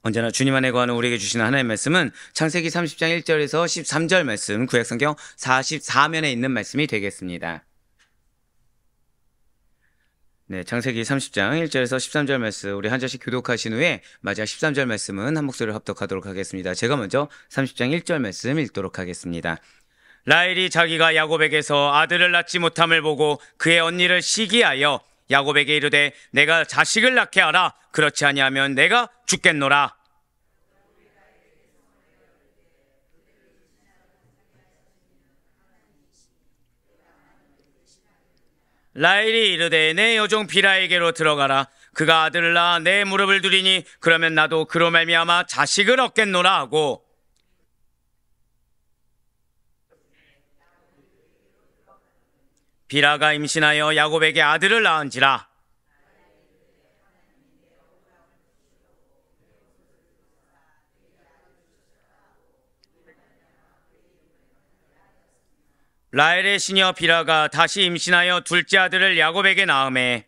언제나 주님 안에 거하는 우리에게 주시는 하나님의 말씀은 창세기 30장 1절에서 13절 말씀, 구약성경 44면에 있는 말씀이 되겠습니다. 네, 창세기 30장 1절에서 13절 말씀, 우리 한 절씩 교독하신 후에 마지막 13절 말씀은 한 목소리로 합독하도록 하겠습니다. 제가 먼저 30장 1절 말씀 읽도록 하겠습니다. 라헬이 자기가 야곱에게서 아들을 낳지 못함을 보고 그의 언니를 시기하여 야곱에게 이르되 내가 자식을 낳게 하라. 그렇지 아니하면 내가 죽겠노라. 라헬이 이르되 내 여종 비라에게로 들어가라. 그가 아들을 낳아 내 무릎을 두리니 그러면 나도 그로 말미암아 자식을 얻겠노라 하고, 비라가 임신하여 야곱에게 아들을 낳은지라. 라헬의 시녀 비라가 다시 임신하여 둘째 아들을 야곱에게 낳으매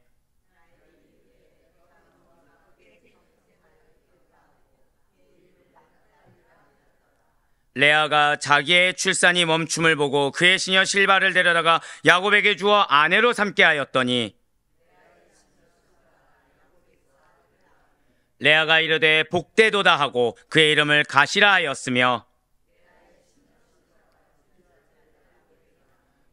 레아가 자기의 출산이 멈춤을 보고 그의 시녀 실바를 데려다가 야곱에게 주어 아내로 삼게 하였더니, 레아가 이르되 복되도다 하고 그의 이름을 가시라 하였으며,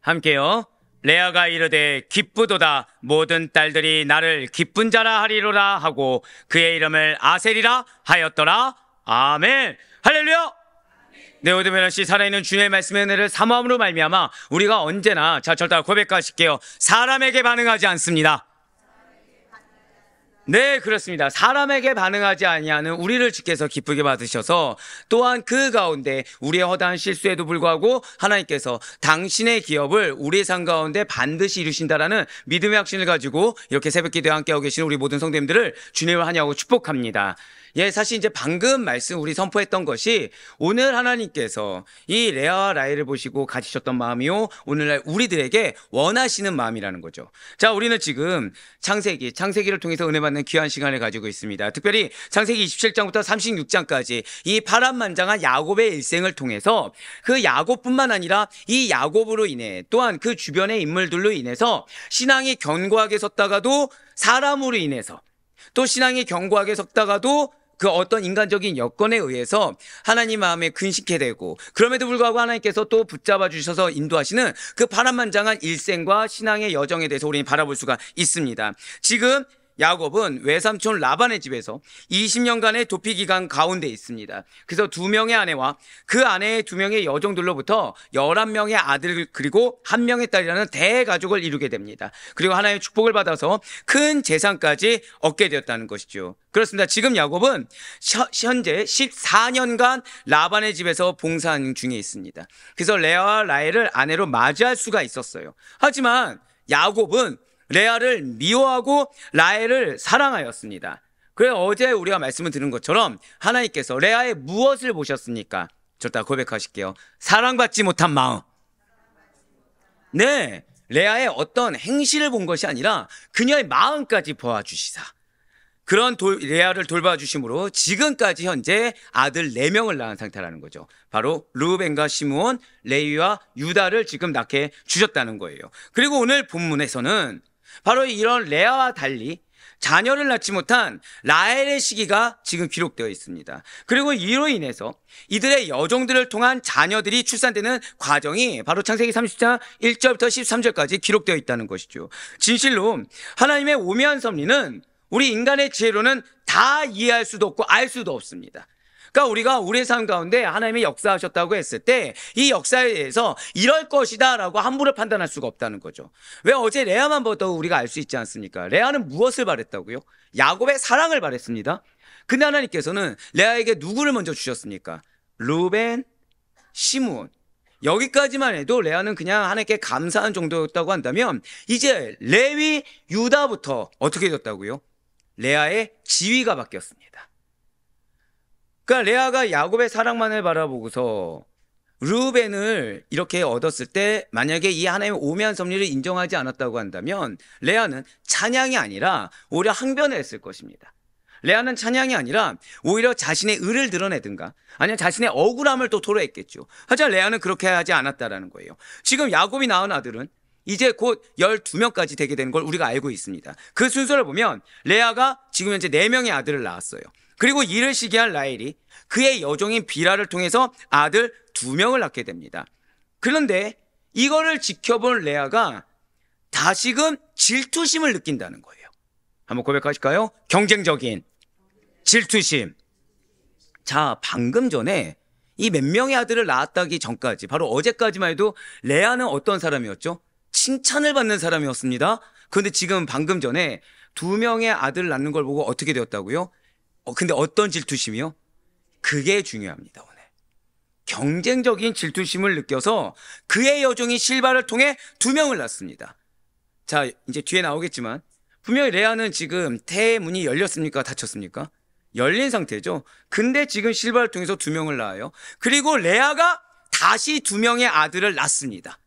함께요. 레아가 이르되 기쁘도다 모든 딸들이 나를 기쁜 자라 하리로라 하고 그의 이름을 아셀이라 하였더라. 아멘. 할렐루야. 네, 오늘 변함없이 살아있는 주님의 말씀의 은혜를 사모함으로 말미암아 우리가 언제나, 자, 절대 고백하실게요. 사람에게 반응하지 않습니다. 네, 그렇습니다. 사람에게 반응하지 아니하는 우리를 주께서 기쁘게 받으셔서, 또한 그 가운데 우리의 허다한 실수에도 불구하고 하나님께서 당신의 기업을 우리의 삶 가운데 반드시 이루신다라는 믿음의 확신을 가지고 이렇게 새벽 기도에 함께하고 계시는 우리 모든 성도님들을 주님을 환영하고 축복합니다. 예, 사실 이제 방금 말씀 우리 선포했던 것이 오늘 하나님께서 이 레아와 라헬을 보시고 가지셨던 마음이요, 오늘날 우리들에게 원하시는 마음이라는 거죠. 자, 우리는 지금 창세기를 통해서 은혜 받는 귀한 시간을 가지고 있습니다. 특별히 창세기 27장부터 36장까지 이 파란만장한 야곱의 일생을 통해서 그 야곱뿐만 아니라 이 야곱으로 인해 또한 그 주변의 인물들로 인해서 신앙이 견고하게 섰다가도 사람으로 인해서, 또 신앙이 견고하게 섰다가도 그 어떤 인간적인 여건에 의해서 하나님 마음에 근심케 되고, 그럼에도 불구하고 하나님께서 또 붙잡아 주셔서 인도하시는 그 파란만장한 일생과 신앙의 여정에 대해서 우리는 바라볼 수가 있습니다. 지금 야곱은 외삼촌 라반의 집에서 20년간의 도피 기간 가운데 있습니다. 그래서 2명의 아내와 그 아내의 2명의 여종들로부터 11명의 아들 그리고 1명의 딸이라는 대가족을 이루게 됩니다. 그리고 하나님의 축복을 받아서 큰 재산까지 얻게 되었다는 것이죠. 그렇습니다. 지금 야곱은 현재 14년간 라반의 집에서 봉사하는 중에 있습니다. 그래서 레아와 라헬을 아내로 맞이할 수가 있었어요. 하지만 야곱은 레아를 미워하고 라헬을 사랑하였습니다. 그래서 어제 우리가 말씀을 들은 것처럼 하나님께서 레아의 무엇을 보셨습니까? 저다 고백하실게요. 사랑받지 못한 마음. 네, 레아의 어떤 행실을 본 것이 아니라 그녀의 마음까지 보아주시사, 그런 레아를 돌봐주심으로 지금까지 현재 아들 4명을 낳은 상태라는 거죠. 바로 르우벤과 시므온, 레위와 유다를 지금 낳게 주셨다는 거예요. 그리고 오늘 본문에서는 바로 이런 레아와 달리 자녀를 낳지 못한 라헬의 시기가 지금 기록되어 있습니다. 그리고 이로 인해서 이들의 여종들을 통한 자녀들이 출산되는 과정이 바로 창세기 30장 1절부터 13절까지 기록되어 있다는 것이죠. 진실로 하나님의 오묘한 섭리는 우리 인간의 지혜로는 다 이해할 수도 없고 알 수도 없습니다. 그러니까 우리가 우리의 삶 가운데 하나님이 역사하셨다고 했을 때 이 역사에 대해서 이럴 것이다 라고 함부로 판단할 수가 없다는 거죠. 왜 어제 레아만 봐도 우리가 알 수 있지 않습니까? 레아는 무엇을 바랬다고요? 야곱의 사랑을 바랬습니다. 근데 하나님께서는 레아에게 누구를 먼저 주셨습니까? 르우벤, 시므온. 여기까지만 해도 레아는 그냥 하나님께 감사한 정도였다고 한다면, 이제 레위, 유다부터 어떻게 됐다고요? 레아의 지위가 바뀌었습니다. 그러니까 레아가 야곱의 사랑만을 바라보고서 르우벤을 이렇게 얻었을 때 만약에 이 하나님의 오묘한 섭리를 인정하지 않았다고 한다면 레아는 찬양이 아니라 오히려 항변을 했을 것입니다. 레아는 찬양이 아니라 오히려 자신의 의를 드러내든가 아니면 자신의 억울함을 또 토로했겠죠. 하지만 레아는 그렇게 하지 않았다라는 거예요. 지금 야곱이 낳은 아들은 이제 곧 12명까지 되게 되는 걸 우리가 알고 있습니다. 그 순서를 보면 레아가 지금 현재 4명의 아들을 낳았어요. 그리고 이를 시기한 라헬이 그의 여종인 비라를 통해서 아들 2명을 낳게 됩니다. 그런데 이거를 지켜본 레아가 다시금 질투심을 느낀다는 거예요. 한번 고백하실까요? 경쟁적인 질투심. 자, 방금 전에 이 몇 명의 아들을 낳았다기 전까지, 바로 어제까지만 해도 레아는 어떤 사람이었죠? 칭찬을 받는 사람이었습니다. 그런데 지금 방금 전에 2명의 아들을 낳는 걸 보고 어떻게 되었다고요? 근데 어떤 질투심이요? 그게 중요합니다, 오늘. 경쟁적인 질투심을 느껴서 그의 여종이 실바를 통해 2명을 낳습니다. 자, 이제 뒤에 나오겠지만 분명히 레아는 지금 태의 문이 열렸습니까? 닫혔습니까? 열린 상태죠. 근데 지금 실바를 통해서 2명을 낳아요. 그리고 레아가 다시 2명의 아들을 낳습니다.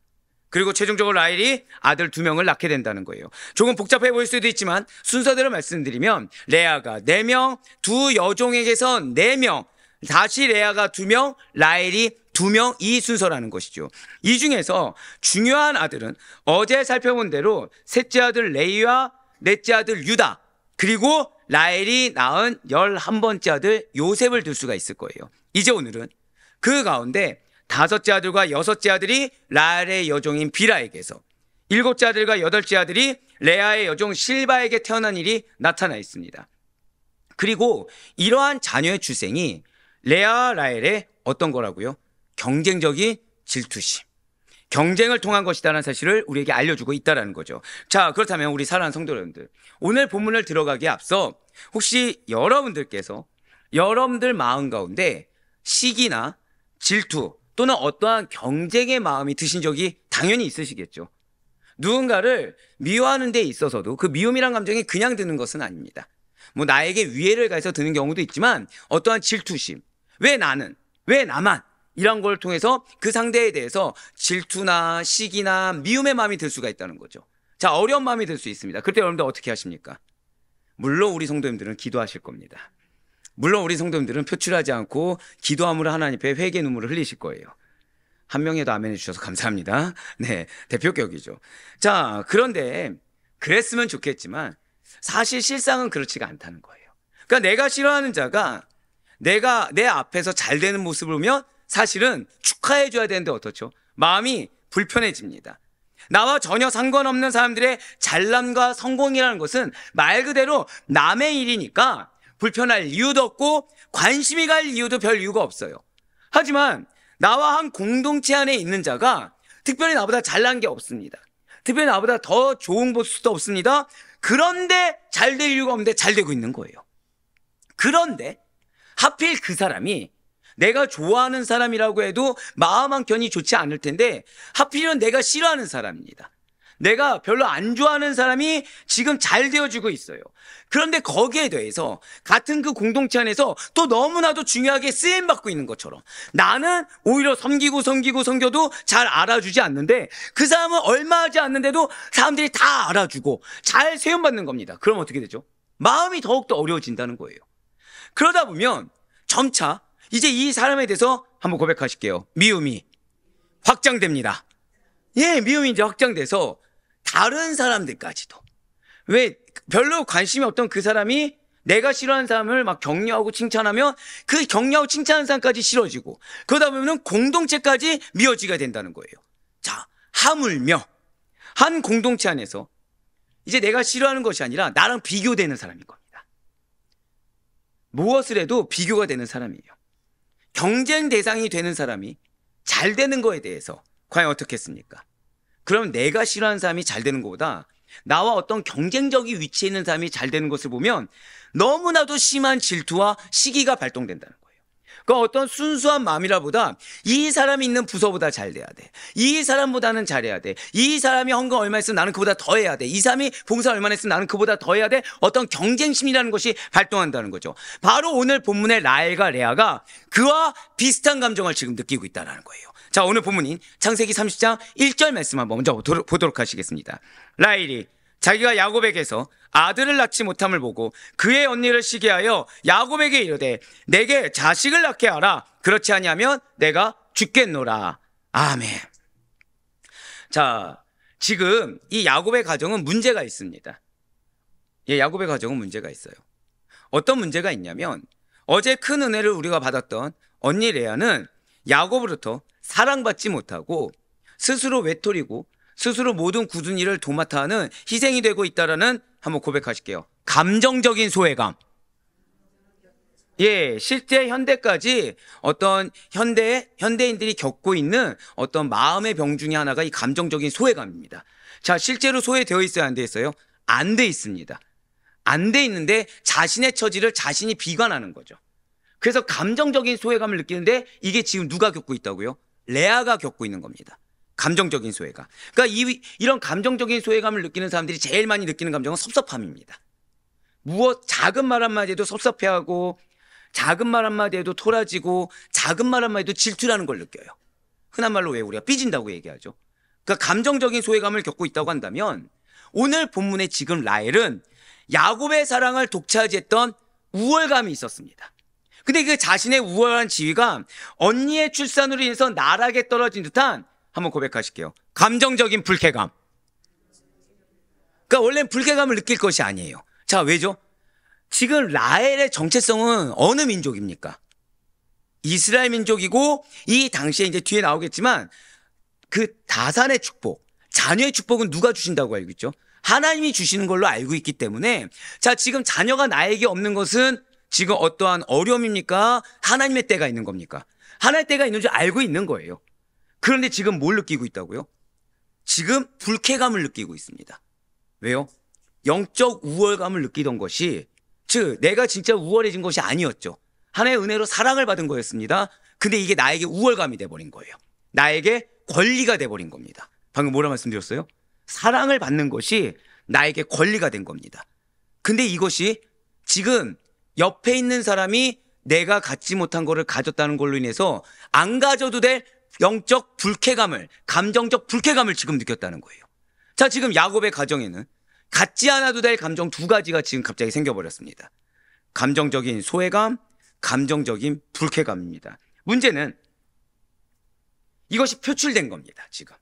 그리고 최종적으로 라헬이 아들 2명을 낳게 된다는 거예요. 조금 복잡해 보일 수도 있지만 순서대로 말씀드리면 레아가 4명, 두 여종에게서 4명, 다시 레아가 2명, 라헬이 2명, 이 순서라는 것이죠. 이 중에서 중요한 아들은 어제 살펴본 대로 셋째 아들 레이와 넷째 아들 유다, 그리고 라헬이 낳은 11번째 아들 요셉을 들 수가 있을 거예요. 이제 오늘은 그 가운데 5째 아들과 6째 아들이 라헬의 여종인 비라에게서, 7째 아들과 8째 아들이 레아의 여종 실바에게 태어난 일이 나타나 있습니다. 그리고 이러한 자녀의 출생이 레아와 라헬의 어떤 거라고요? 경쟁적인 질투심, 경쟁을 통한 것이다라는 사실을 우리에게 알려주고 있다는 거죠. 자, 그렇다면 우리 사랑하는 성도 여러분들, 오늘 본문을 들어가기에 앞서 혹시 여러분들께서 여러분들 마음 가운데 시기나 질투 또는 어떠한 경쟁의 마음이 드신 적이 당연히 있으시겠죠. 누군가를 미워하는 데 있어서도 그 미움이란 감정이 그냥 드는 것은 아닙니다. 뭐 나에게 위해를 가해서 드는 경우도 있지만 어떠한 질투심, 왜 나는, 왜 나만, 이런 걸 통해서 그 상대에 대해서 질투나 시기나 미움의 마음이 들 수가 있다는 거죠. 자, 어려운 마음이 들 수 있습니다. 그때 여러분들 어떻게 하십니까? 물론 우리 성도님들은 기도하실 겁니다. 물론 우리 성도님들은 표출하지 않고 기도함으로 하나님 앞에 회개 눈물을 흘리실 거예요. 한 명에도 아멘 해주셔서 감사합니다. 네, 대표격이죠. 자, 그런데 그랬으면 좋겠지만 사실 실상은 그렇지가 않다는 거예요. 그러니까 내가 싫어하는 자가 내가 내 앞에서 잘 되는 모습을 보면 사실은 축하해 줘야 되는데 어떻죠? 마음이 불편해집니다. 나와 전혀 상관없는 사람들의 잘남과 성공이라는 것은 말 그대로 남의 일이니까 불편할 이유도 없고 관심이 갈 이유도 별 이유가 없어요. 하지만 나와 한 공동체 안에 있는 자가 특별히 나보다 잘난 게 없습니다. 특별히 나보다 더 좋은 모습도 없습니다. 그런데 잘 될 이유가 없는데 잘 되고 있는 거예요. 그런데 하필 그 사람이 내가 좋아하는 사람이라고 해도 마음 한켠이 좋지 않을 텐데 하필이면 내가 싫어하는 사람입니다. 내가 별로 안 좋아하는 사람이 지금 잘 되어지고 있어요. 그런데 거기에 대해서 같은 그 공동체 안에서 또 너무나도 중요하게 쓰임받고 있는 것처럼 나는 오히려 섬겨도 잘 알아주지 않는데 그 사람은 얼마 하지 않는데도 사람들이 다 알아주고 잘 세움받는 겁니다. 그럼 어떻게 되죠? 마음이 더욱더 어려워진다는 거예요. 그러다 보면 점차 이제 이 사람에 대해서 한번 고백하실게요. 미움이 확장됩니다. 예, 미움이 이제 확장돼서 다른 사람들까지도, 왜 별로 관심이 없던 그 사람이 내가 싫어하는 사람을 막 격려하고 칭찬하면 그 격려하고 칭찬하는 사람까지 싫어지고, 그러다 보면 공동체까지 미워지게 된다는 거예요. 자, 하물며 한 공동체 안에서 이제 내가 싫어하는 것이 아니라 나랑 비교되는 사람인 겁니다. 무엇을 해도 비교가 되는 사람이에요. 경쟁 대상이 되는 사람이 잘 되는 거에 대해서 과연 어떻겠습니까? 그럼 내가 싫어하는 사람이 잘 되는 것보다 나와 어떤 경쟁적인 위치에 있는 사람이 잘 되는 것을 보면 너무나도 심한 질투와 시기가 발동된다는 거예요. 그 어떤 순수한 마음이라보다 이 사람이 있는 부서보다 잘 돼야 돼. 이 사람보다는 잘해야 돼. 이 사람이 헌금 얼마 했으면 나는 그보다 더 해야 돼. 이 사람이 봉사 얼마나 했으면 나는 그보다 더 해야 돼. 어떤 경쟁심이라는 것이 발동한다는 거죠. 바로 오늘 본문의 라헬과 레아가 그와 비슷한 감정을 지금 느끼고 있다는 거예요. 자, 오늘 본문인 창세기 30장 1절 말씀 한번 먼저 보도록 하시겠습니다. 라헬이 자기가 야곱에게서 아들을 낳지 못함을 보고 그의 언니를 시기하여 야곱에게 이르되 내게 자식을 낳게 하라. 그렇지 아니하면 내가 죽겠노라. 아멘. 자, 지금 이 야곱의 가정은 문제가 있습니다. 예, 야곱의 가정은 문제가 있어요. 어떤 문제가 있냐면 어제 큰 은혜를 우리가 받았던 언니 레아는 야곱으로부터 사랑받지 못하고 스스로 외톨이고 스스로 모든 굳은 일을 도맡아 하는 희생이 되고 있다라는, 한번 고백하실게요, 감정적인 소외감. 예, 실제 현대까지 어떤 현대인들이 겪고 있는 어떤 마음의 병 중에 하나가 이 감정적인 소외감입니다. 자, 실제로 소외되어 있어요, 안 돼 있어요? 안 돼 있습니다. 안 돼 있는데 자신의 처지를 자신이 비관하는 거죠. 그래서 감정적인 소외감을 느끼는데 이게 지금 누가 겪고 있다고요? 레아가 겪고 있는 겁니다. 감정적인 소외감. 그러니까 이런 감정적인 소외감을 느끼는 사람들이 제일 많이 느끼는 감정은 섭섭함입니다. 작은 말 한마디에도 섭섭해하고, 작은 말 한마디에도 토라지고, 작은 말 한마디에도 질투라는 걸 느껴요. 흔한 말로 왜 우리가 삐진다고 얘기하죠. 그러니까 감정적인 소외감을 겪고 있다고 한다면 오늘 본문의 지금 라헬은 야곱의 사랑을 독차지했던 우월감이 있었습니다. 근데 그 자신의 우월한 지위가 언니의 출산으로 인해서 나락에 떨어진 듯한, 한번 고백하실게요, 감정적인 불쾌감. 그러니까 원래는 불쾌감을 느낄 것이 아니에요. 자, 왜죠? 지금 라헬의 정체성은 어느 민족입니까? 이스라엘 민족이고, 이 당시에 이제 뒤에 나오겠지만 그 다산의 축복, 자녀의 축복은 누가 주신다고 알고 있죠? 하나님이 주시는 걸로 알고 있기 때문에, 자, 지금 자녀가 나에게 없는 것은 지금 어떠한 어려움입니까? 하나님의 때가 있는 겁니까? 하나님의 때가 있는 줄 알고 있는 거예요. 그런데 지금 뭘 느끼고 있다고요? 지금 불쾌감을 느끼고 있습니다. 왜요? 영적 우월감을 느끼던 것이, 즉 내가 진짜 우월해진 것이 아니었죠. 하나님의 은혜로 사랑을 받은 거였습니다. 근데 이게 나에게 우월감이 돼버린 거예요. 나에게 권리가 돼버린 겁니다. 방금 뭐라 말씀드렸어요? 사랑을 받는 것이 나에게 권리가 된 겁니다. 근데 이것이 지금 옆에 있는 사람이 내가 갖지 못한 거를 가졌다는 걸로 인해서 안 가져도 될 영적 불쾌감을, 감정적 불쾌감을 지금 느꼈다는 거예요. 자, 지금 야곱의 가정에는 갖지 않아도 될 감정 두 가지가 지금 갑자기 생겨버렸습니다. 감정적인 소외감, 감정적인 불쾌감입니다. 문제는 이것이 표출된 겁니다. 지금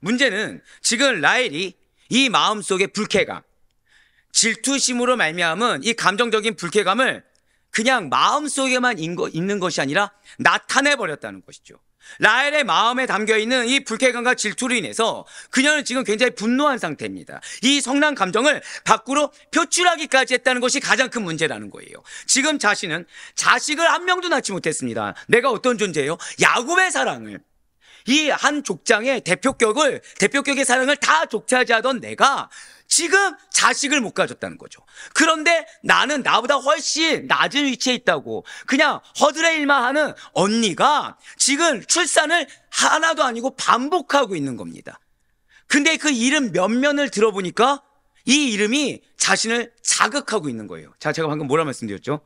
문제는 지금 라헬이 이 마음속의 불쾌감, 질투심으로 말미암은 이 감정적인 불쾌감을 그냥 마음속에만 있는 것이 아니라 나타내버렸다는 것이죠. 라헬의 마음에 담겨있는 이 불쾌감과 질투로 인해서 그녀는 지금 굉장히 분노한 상태입니다. 이 성난 감정을 밖으로 표출하기까지 했다는 것이 가장 큰 문제라는 거예요. 지금 자신은 자식을 한 명도 낳지 못했습니다. 내가 어떤 존재예요? 야곱의 사랑을, 이 한 족장의 대표격의 사랑을 다 독차지하던 내가 지금 자식을 못 가졌다는 거죠. 그런데 나는 나보다 훨씬 낮은 위치에 있다고 그냥 허드렛 일만 하는 언니가 지금 출산을 하나도 아니고 반복하고 있는 겁니다. 근데 그 이름 몇면을 들어보니까 이 이름이 자신을 자극하고 있는 거예요. 자, 제가 방금 뭐라 말씀드렸죠?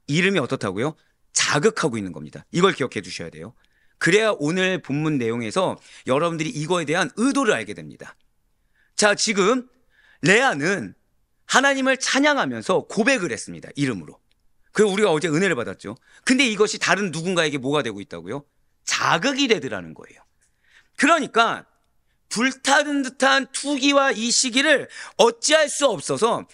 이름이 어떻다고요? 자극하고 있는 겁니다. 이걸 기억해 두셔야 돼요. 그래야 오늘 본문 내용에서 여러분들이 이거에 대한 의도를 알게 됩니다. 자, 지금 레아는 하나님을 찬양하면서 고백을 했습니다. 이름으로. 그리고 우리가 어제 은혜를 받았죠. 근데 이것이 다른 누군가에게 뭐가 되고 있다고요? 자극이 되더라는 거예요. 그러니까 불타는 듯한 투기와 이 시기를 어찌할 수 없어서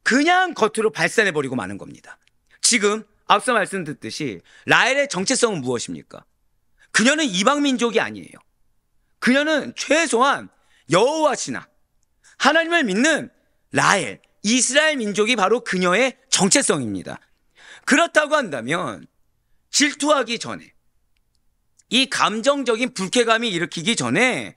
그냥 겉으로 발산해버리고 마는 겁니다. 지금 앞서 말씀 듣듯이 라헬의 정체성은 무엇입니까? 그녀는 이방민족이 아니에요. 그녀는 최소한 여호와 신앙, 하나님을 믿는 라헬, 이스라엘 민족이 바로 그녀의 정체성입니다. 그렇다고 한다면 질투하기 전에, 이 감정적인 불쾌감이 일으키기 전에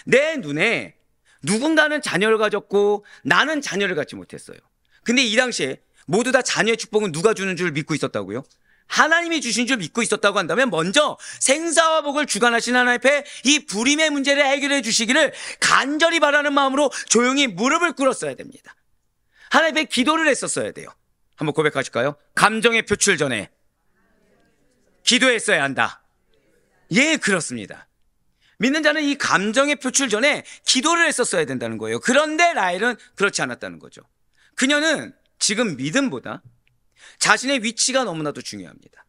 내 눈에 누군가는 자녀를 가졌고 나는 자녀를 갖지 못했어요. 근데 이 당시에 모두 다 자녀의 축복은 누가 주는 줄 믿고 있었다고요? 하나님이 주신 줄 믿고 있었다고 한다면 먼저 생사와 복을 주관하신 하나님 앞에 이 불임의 문제를 해결해 주시기를 간절히 바라는 마음으로 조용히 무릎을 꿇었어야 됩니다. 하나님 앞에 기도를 했었어야 돼요. 한번 고백하실까요? 감정의 표출 전에 기도했어야 한다. 예, 그렇습니다. 믿는 자는 이 감정의 표출 전에 기도를 했었어야 된다는 거예요. 그런데 라헬은 그렇지 않았다는 거죠. 그녀는 지금 믿음보다 자신의 위치가 너무나도 중요합니다.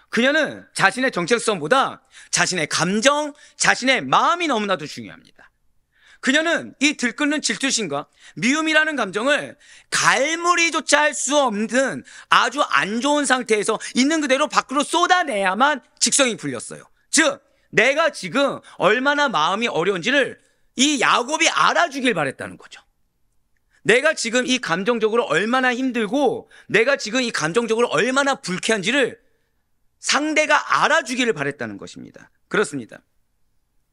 그녀는 자신의 정체성보다 자신의 감정, 자신의 마음이 너무나도 중요합니다. 그녀는 이 들끓는 질투심과 미움이라는 감정을 갈무리조차 할 수 없는 아주 안 좋은 상태에서 있는 그대로 밖으로 쏟아내야만 직성이 풀렸어요. 즉 내가 지금 얼마나 마음이 어려운지를 이 야곱이 알아주길 바랬다는 거죠. 내가 지금 이 감정적으로 얼마나 힘들고 내가 지금 이 감정적으로 얼마나 불쾌한지를 상대가 알아주기를 바랬다는 것입니다. 그렇습니다.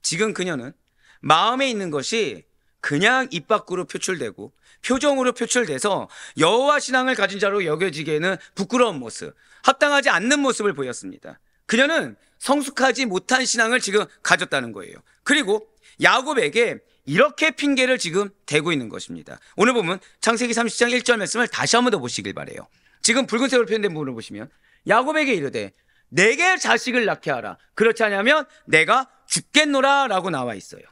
지금 그녀는 마음에 있는 것이 그냥 입 밖으로 표출되고 표정으로 표출돼서 여호와 신앙을 가진 자로 여겨지기에는 부끄러운 모습, 합당하지 않는 모습을 보였습니다. 그녀는 성숙하지 못한 신앙을 지금 가졌다는 거예요. 그리고 야곱에게 이렇게 핑계를 지금 대고 있는 것입니다. 오늘 보면 창세기 30장 1절 말씀을 다시 한번 더 보시길 바라요. 지금 붉은색으로 표현된 부분을 보시면 야곱에게 이르되 내게 자식을 낳게 하라. 그렇지 않으면 내가 죽겠노라 라고 나와 있어요.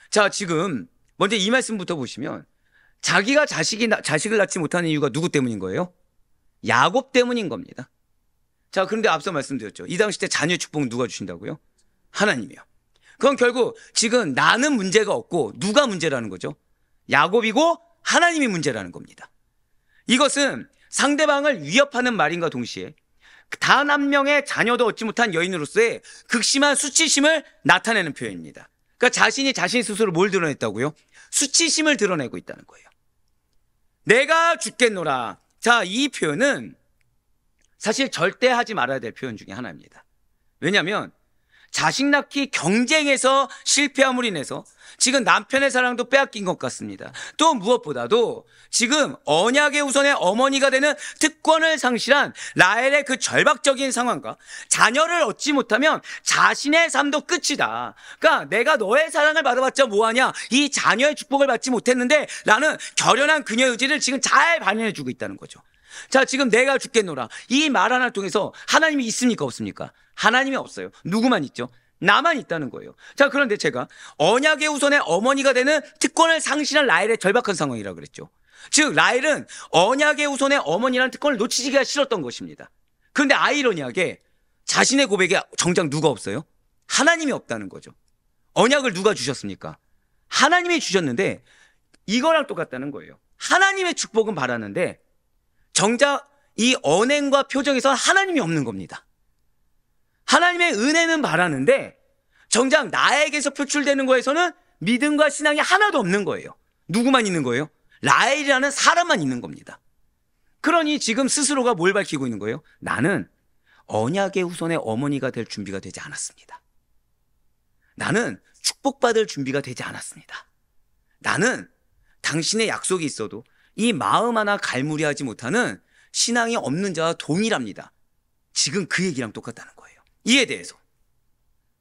자, 지금 먼저 이 말씀부터 보시면 자기가 자식을 낳지 못하는 이유가 누구 때문인 거예요? 야곱 때문인 겁니다. 자, 그런데 앞서 말씀드렸죠. 이 당시 때 자녀의 축복은 누가 주신다고요? 하나님이요. 그건 결국 지금 나는 문제가 없고 누가 문제라는 거죠? 야곱이고 하나님이 문제라는 겁니다. 이것은 상대방을 위협하는 말인가 동시에 단 한 명의 자녀도 얻지 못한 여인으로서의 극심한 수치심을 나타내는 표현입니다. 그러니까 자신이 자신 스스로 뭘 드러냈다고요? 수치심을 드러내고 있다는 거예요. 내가 죽겠노라. 자, 이 표현은 사실 절대 하지 말아야 될 표현 중에 하나입니다. 왜냐하면 자식 낳기 경쟁에서 실패함으로 인해서 지금 남편의 사랑도 빼앗긴 것 같습니다. 또 무엇보다도 지금 언약의 후손의 어머니가 되는 특권을 상실한 라헬의 그 절박적인 상황과 자녀를 얻지 못하면 자신의 삶도 끝이다. 그러니까 내가 너의 사랑을 받아봤자 뭐하냐, 이 자녀의 축복을 받지 못했는데 라는 결연한 그녀의 의지를 지금 잘 반영해주고 있다는 거죠. 자, 지금 내가 죽겠노라. 이 말 하나를 통해서 하나님이 있습니까 없습니까? 하나님이 없어요. 누구만 있죠? 나만 있다는 거예요. 자, 그런데 제가 언약의 후손의 어머니가 되는 특권을 상실한 라헬의 절박한 상황이라고 그랬죠. 즉 라헬은 언약의 후손의 어머니라는 특권을 놓치기가 싫었던 것입니다. 그런데 아이러니하게 자신의 고백에 정작 누가 없어요? 하나님이 없다는 거죠. 언약을 누가 주셨습니까? 하나님이 주셨는데 이거랑 똑같다는 거예요. 하나님의 축복은 바라는데 정작 이 언행과 표정에서 하나님이 없는 겁니다. 하나님의 은혜는 바라는데 정작 나에게서 표출되는 거에서는 믿음과 신앙이 하나도 없는 거예요. 누구만 있는 거예요? 라헬이라는 사람만 있는 겁니다. 그러니 지금 스스로가 뭘 밝히고 있는 거예요? 나는 언약의 후손의 어머니가 될 준비가 되지 않았습니다. 나는 축복받을 준비가 되지 않았습니다. 나는 당신의 약속이 있어도 이 마음 하나 갈무리하지 못하는 신앙이 없는 자와 동일합니다. 지금 그 얘기랑 똑같다는 거예요. 이에 대해서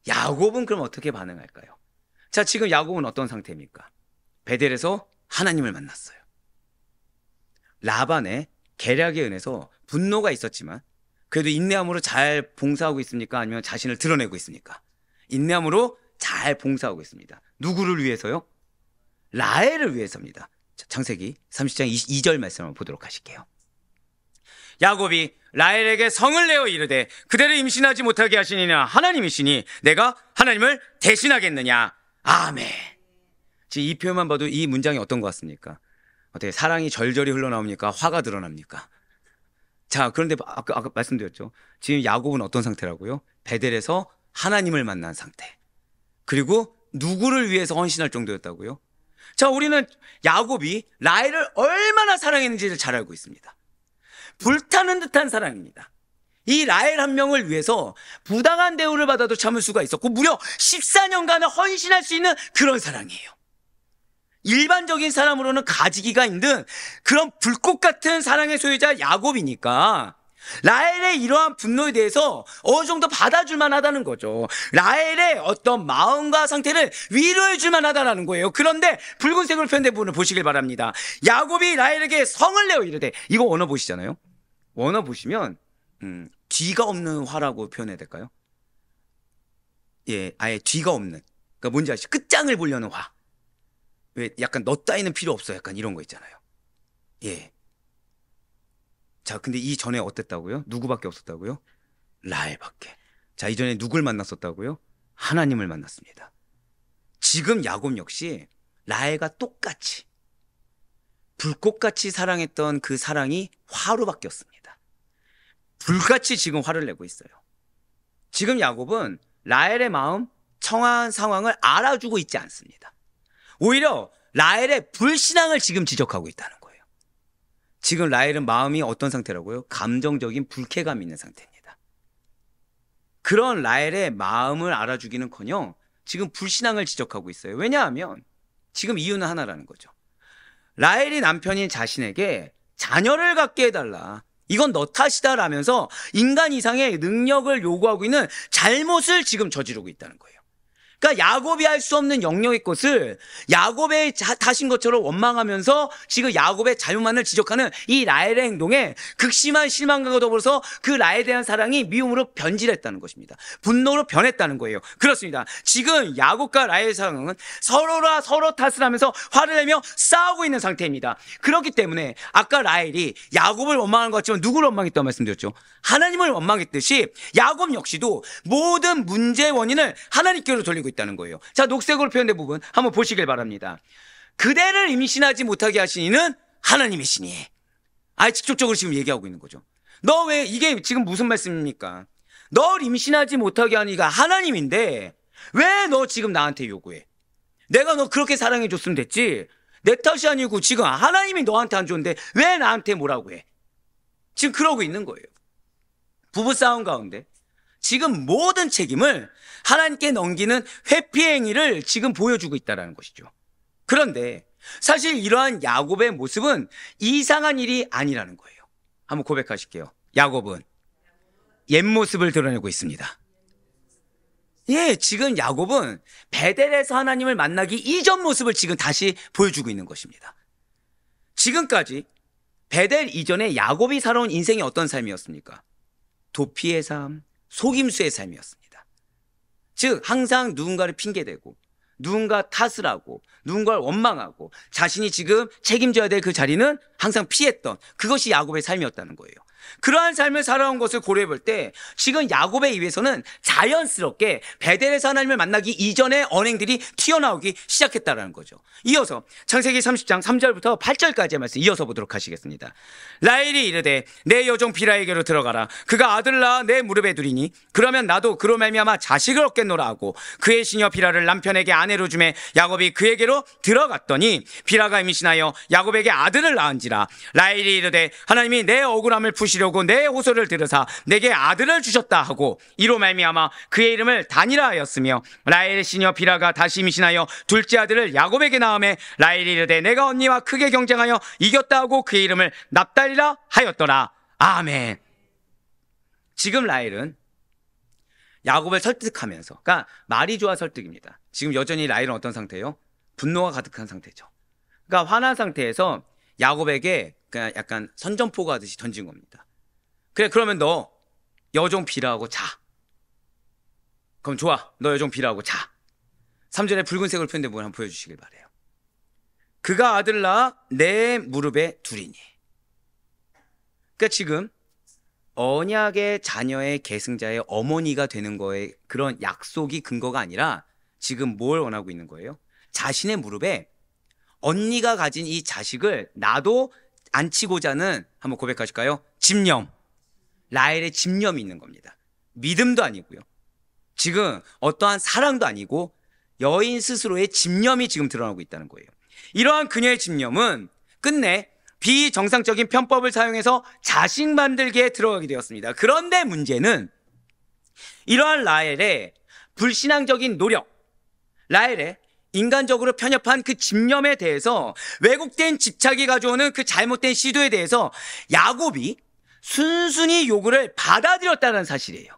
야곱은 그럼 어떻게 반응할까요? 자, 지금 야곱은 어떤 상태입니까? 베델에서 하나님을 만났어요. 라반의 계략에 은해서 분노가 있었지만 그래도 인내함으로 잘 봉사하고 있습니까? 아니면 자신을 드러내고 있습니까? 인내함으로 잘 봉사하고 있습니다. 누구를 위해서요? 라헬을 위해서입니다. 자, 창세기 30장 2절 말씀 한번 보도록 하실게요. 야곱이 라헬에게 성을 내어 이르되 그대를 임신하지 못하게 하시니나 하나님이시니 내가 하나님을 대신하겠느냐. 아멘. 지금 이 표현만 봐도 이 문장이 어떤 것 같습니까? 어떻게 사랑이 절절히 흘러나옵니까? 화가 드러납니까? 자, 그런데 아까 말씀드렸죠. 지금 야곱은 어떤 상태라고요? 베델에서 하나님을 만난 상태. 그리고 누구를 위해서 헌신할 정도였다고요? 자, 우리는 야곱이 라헬을 얼마나 사랑했는지를 잘 알고 있습니다. 불타는 듯한 사랑입니다. 이 라헬 한 명을 위해서 부당한 대우를 받아도 참을 수가 있었고 무려 14년간을 헌신할 수 있는 그런 사랑이에요. 일반적인 사람으로는 가지기가 힘든 그런 불꽃 같은 사랑의 소유자 야곱이니까 라헬의 이러한 분노에 대해서 어느 정도 받아줄 만하다는 거죠. 라헬의 어떤 마음과 상태를 위로해 줄 만하다는 거예요. 그런데 붉은색으로 표현된 부분을 보시길 바랍니다. 야곱이 라헬에게 성을 내어 이르되, 이거 원어 보시잖아요. 원어 보시면 뒤가 없는 화라고 표현해야 될까요? 예, 아예 뒤가 없는, 그러니까 뭔지 아시죠? 끝장을 보려는 화. 왜 약간 너 따위는 필요 없어. 약간 이런 거 있잖아요. 예. 자, 근데 이전에 어땠다고요? 누구밖에 없었다고요? 라헬밖에. 자, 이전에 누굴 만났었다고요? 하나님을 만났습니다. 지금 야곱 역시 라헬과 똑같이 불꽃같이 사랑했던 그 사랑이 화로 바뀌었습니다. 불같이 지금 화를 내고 있어요. 지금 야곱은 라헬의 마음, 처한 상황을 알아주고 있지 않습니다. 오히려 라헬의 불신앙을 지금 지적하고 있다는 거예요. 지금 라헬은 마음이 어떤 상태라고요? 감정적인 불쾌감이 있는 상태입니다. 그런 라헬의 마음을 알아주기는커녕 지금 불신앙을 지적하고 있어요. 왜냐하면 지금 이유는 하나라는 거죠. 라헬이 남편인 자신에게 자녀를 갖게 해달라. 이건 너 탓이다라면서 인간 이상의 능력을 요구하고 있는 잘못을 지금 저지르고 있다는 거예요. 그러니까 야곱이 할 수 없는 영역의 것을 야곱의 탓인 것처럼 원망하면서 지금 야곱의 잘못만을 지적하는 이 라헬의 행동에 극심한 실망감과 더불어서 그 라헬에 대한 사랑이 미움으로 변질했다는 것입니다. 분노로 변했다는 거예요. 그렇습니다. 지금 야곱과 라헬의 사랑은 서로라 서로 탓을 하면서 화를 내며 싸우고 있는 상태입니다. 그렇기 때문에 아까 라헬이 야곱을 원망한 것 같지만 누구를 원망했다고 말씀드렸죠? 하나님을 원망했듯이 야곱 역시도 모든 문제의 원인을 하나님께로 돌리고 있다는 거예요. 자, 녹색으로 표현된 부분 한번 보시길 바랍니다. 그대를 임신하지 못하게 하신 이는 하나님이시니. 직접적으로 지금 얘기하고 있는 거죠. 너 왜, 이게 지금 무슨 말씀입니까? 널 임신하지 못하게 하는 이가 하나님인데 왜 너 지금 나한테 요구해? 내가 너 그렇게 사랑해 줬으면 됐지. 내 탓이 아니고 지금 하나님이 너한테 안 줬는데 왜 나한테 뭐라고 해? 지금 그러고 있는 거예요. 부부싸움 가운데 지금 모든 책임을 하나님께 넘기는 회피 행위를 지금 보여주고 있다는 것이죠. 그런데 사실 이러한 야곱의 모습은 이상한 일이 아니라는 거예요. 한번 고백하실게요. 야곱은 옛 모습을 드러내고 있습니다. 예, 지금 야곱은 베델에서 하나님을 만나기 이전 모습을 지금 다시 보여주고 있는 것입니다. 지금까지 베델 이전에 야곱이 살아온 인생이 어떤 삶이었습니까? 도피의 삶, 속임수의 삶이었습니다. 즉 항상 누군가를 핑계대고 누군가 탓을 하고 누군가를 원망하고 자신이 지금 책임져야 될 그 자리는 항상 피했던 그것이 야곱의 삶이었다는 거예요. 그러한 삶을 살아온 것을 고려해 볼 때 지금 야곱의 입에서는 자연스럽게 베델에서 하나님을 만나기 이전의 언행들이 튀어나오기 시작했다는 거죠. 이어서 창세기 30장 3절부터 8절까지의 말씀 이어서 보도록 하시겠습니다. 라헬이 이르되 내 여종 비라에게로 들어가라. 그가 아들을 낳아 내 무릎에 두리니 그러면 나도 그로 말미암아 자식을 얻겠노라 하고 그의 시녀 비라를 남편에게 아내로 주매 야곱이 그에게로 들어갔더니 비라가 임신하여 야곱에게 아들을 낳은지라. 라헬이 이르되 하나님이 내 억울함을 푸시려고 내 호소를 들으사 내게 아들을 주셨다 하고 이로 말미암아 그의 이름을 단이라 하였으며 라헬의 시녀 비라가 다시 임신하여 둘째 아들을 야곱에게 낳음에 라헬이 이르되 내가 언니와 크게 경쟁하여 이겼다 하고 그의 이름을 납달리라 하였더라. 아멘. 지금 라헬은 야곱을 설득하면서, 그러니까 말이 좋아 설득입니다. 지금 여전히 라헬은 어떤 상태예요? 분노가 가득한 상태죠. 그러니까 화난 상태에서 야곱에게 그냥 약간 선전포고 하듯이 던진 겁니다. 그래, 그러면 너 여종 비라하고 자. 그럼 좋아, 너 여종 비라하고 자. 3절에 붉은색으로 표현된 부분 한번 보여주시길 바래요. 그가 아들을 낳아 내 무릎에 두리니. 그러니까 지금 언약의 자녀의 계승자의 어머니가 되는 거에 그런 약속이 근거가 아니라 지금 뭘 원하고 있는 거예요? 자신의 무릎에 언니가 가진 이 자식을 나도 안치고자 하는, 한번 고백하실까요? 집념. 라헬의 집념이 있는 겁니다. 믿음도 아니고요. 지금 어떠한 사랑도 아니고 여인 스스로의 집념이 지금 드러나고 있다는 거예요. 이러한 그녀의 집념은 끝내 비정상적인 편법을 사용해서 자식 만들기에 들어가게 되었습니다. 그런데 문제는 이러한 라헬의 불신앙적인 노력, 라헬의 인간적으로 편협한 그 집념에 대해서 왜곡된 집착이 가져오는 그 잘못된 시도에 대해서 야곱이 순순히 요구를 받아들였다는 사실이에요.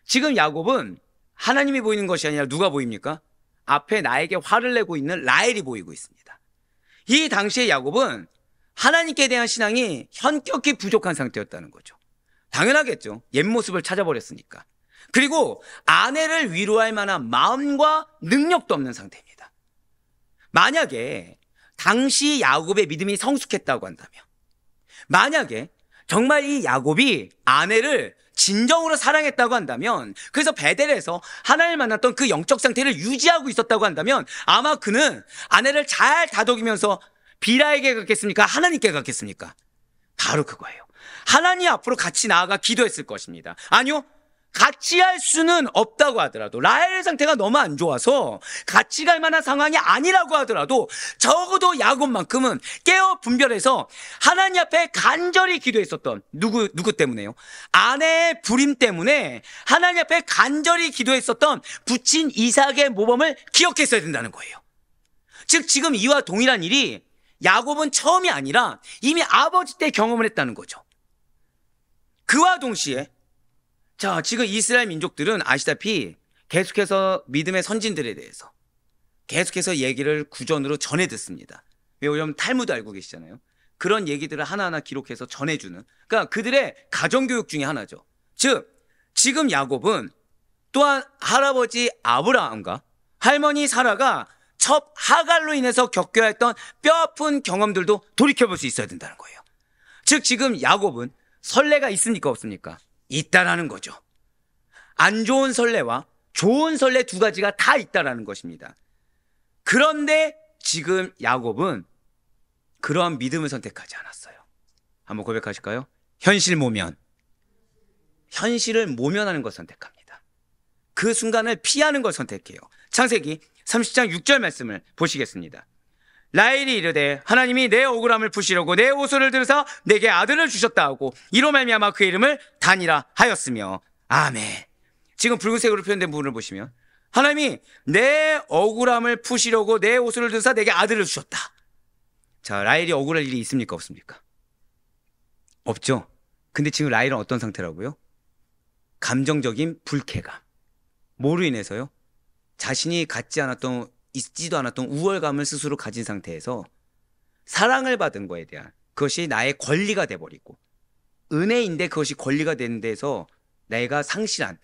지금 야곱은 하나님이 보이는 것이 아니라 누가 보입니까? 앞에 나에게 화를 내고 있는 라헬이 보이고 있습니다. 이 당시에 야곱은 하나님께 대한 신앙이 현격히 부족한 상태였다는 거죠. 당연하겠죠. 옛 모습을 찾아버렸으니까. 그리고 아내를 위로할 만한 마음과 능력도 없는 상태입니다. 만약에 당시 야곱의 믿음이 성숙했다고 한다면, 만약에 정말 이 야곱이 아내를 진정으로 사랑했다고 한다면, 그래서 베델에서 하나님을 만났던 그 영적 상태를 유지하고 있었다고 한다면, 아마 그는 아내를 잘 다독이면서 비라에게 갔겠습니까? 하나님께 갔겠습니까? 바로 그거예요. 하나님 앞으로 같이 나아가 기도했을 것입니다. 아니요, 같이 할 수는 없다고 하더라도, 라헬의 상태가 너무 안 좋아서 같이 갈 만한 상황이 아니라고 하더라도 적어도 야곱만큼은 깨어 분별해서 하나님 앞에 간절히 기도했었던, 누구 때문에요? 아내의 불임 때문에 하나님 앞에 간절히 기도했었던 부친 이삭의 모범을 기억했어야 된다는 거예요. 즉 지금 이와 동일한 일이 야곱은 처음이 아니라 이미 아버지 때 경험을 했다는 거죠. 그와 동시에 자, 지금 이스라엘 민족들은 아시다시피 계속해서 믿음의 선진들에 대해서 계속해서 얘기를 구전으로 전해 듣습니다. 왜냐하면 탈무드 알고 계시잖아요. 그런 얘기들을 하나하나 기록해서 전해주는, 그러니까 그들의 가정교육 중에 하나죠. 즉 지금 야곱은 또한 할아버지 아브라함과 할머니 사라가 첩 하갈로 인해서 겪어야 했던 뼈아픈 경험들도 돌이켜볼 수 있어야 된다는 거예요. 즉 지금 야곱은 선례가 있습니까 없습니까? 있다라는 거죠. 안 좋은 선례와 좋은 선례 두 가지가 다 있다라는 것입니다. 그런데 지금 야곱은 그러한 믿음을 선택하지 않았어요. 한번 고백하실까요? 현실 모면. 현실을 모면하는 걸 선택합니다. 그 순간을 피하는 걸 선택해요. 창세기 30장 6절 말씀을 보시겠습니다. 라헬이 이르되 하나님이 내 억울함을 푸시려고 내 호소를 들으사 내게 아들을 주셨다 하고 이로 말미암아 그 이름을 단이라 하였으며. 아멘. 지금 붉은색으로 표현된 부분을 보시면 하나님이 내 억울함을 푸시려고 내 호소를 들으사 내게 아들을 주셨다. 자, 라헬이 억울할 일이 있습니까 없습니까? 없죠. 근데 지금 라헬은 어떤 상태라고요? 감정적인 불쾌감. 뭐로 인해서요? 자신이 있지도 않았던 우월감을 스스로 가진 상태에서 사랑을 받은 거에 대한, 그것이 나의 권리가 돼버리고 은혜인데 그것이 권리가 되는 데서 내가 상실한,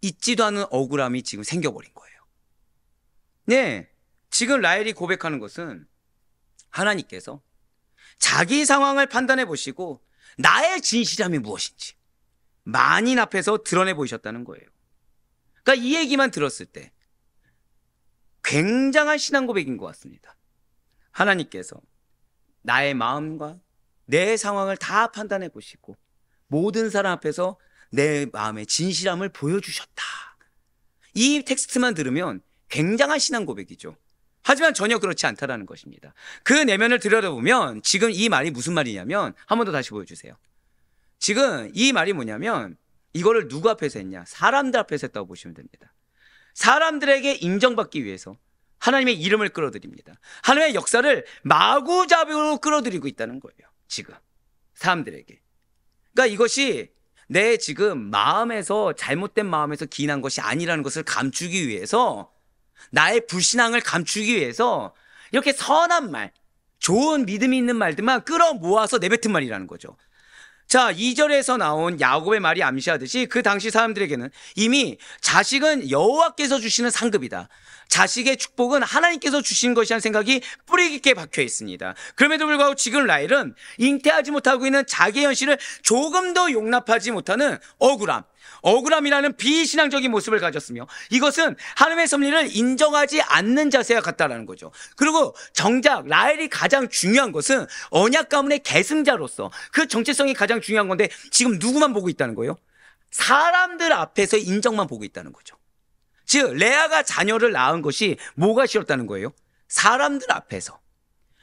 있지도 않은 억울함이 지금 생겨버린 거예요. 네, 지금 라헬이 고백하는 것은 하나님께서 자기 상황을 판단해 보시고 나의 진실함이 무엇인지 만인 앞에서 드러내 보이셨다는 거예요. 그러니까 이 얘기만 들었을 때 굉장한 신앙 고백인 것 같습니다. 하나님께서 나의 마음과 내 상황을 다 판단해 보시고 모든 사람 앞에서 내 마음의 진실함을 보여주셨다. 이 텍스트만 들으면 굉장한 신앙 고백이죠. 하지만 전혀 그렇지 않다라는 것입니다. 그 내면을 들여다보면 지금 이 말이 무슨 말이냐면, 한 번 더 다시 보여주세요. 지금 이 말이 뭐냐면 이거를 누구 앞에서 했냐? 사람들 앞에서 했다고 보시면 됩니다. 사람들에게 인정받기 위해서 하나님의 이름을 끌어들입니다. 하나님의 역사를 마구잡이로 끌어들이고 있다는 거예요. 지금 사람들에게. 그러니까 이것이 내 지금 마음에서, 잘못된 마음에서 기인한 것이 아니라는 것을 감추기 위해서, 나의 불신앙을 감추기 위해서 이렇게 선한 말, 좋은 믿음이 있는 말들만 끌어모아서 내뱉은 말이라는 거죠. 자, 2절에서 나온 야곱의 말이 암시하듯이 그 당시 사람들에게는 이미 자식은 여호와께서 주시는 상급이다, 자식의 축복은 하나님께서 주신 것이라는 생각이 뿌리 깊게 박혀 있습니다. 그럼에도 불구하고 지금 라헬은 잉태하지 못하고 있는 자기의 현실을 조금 더 용납하지 못하는 억울함이라는 비신앙적인 모습을 가졌으며, 이것은 하나님의 섭리를 인정하지 않는 자세와 같다라는 거죠. 그리고 정작 라헬이 가장 중요한 것은 언약 가문의 계승자로서 그 정체성이 가장 중요한 건데 지금 누구만 보고 있다는 거예요? 사람들 앞에서 인정만 보고 있다는 거죠. 즉 레아가 자녀를 낳은 것이 뭐가 싫었다는 거예요? 사람들 앞에서.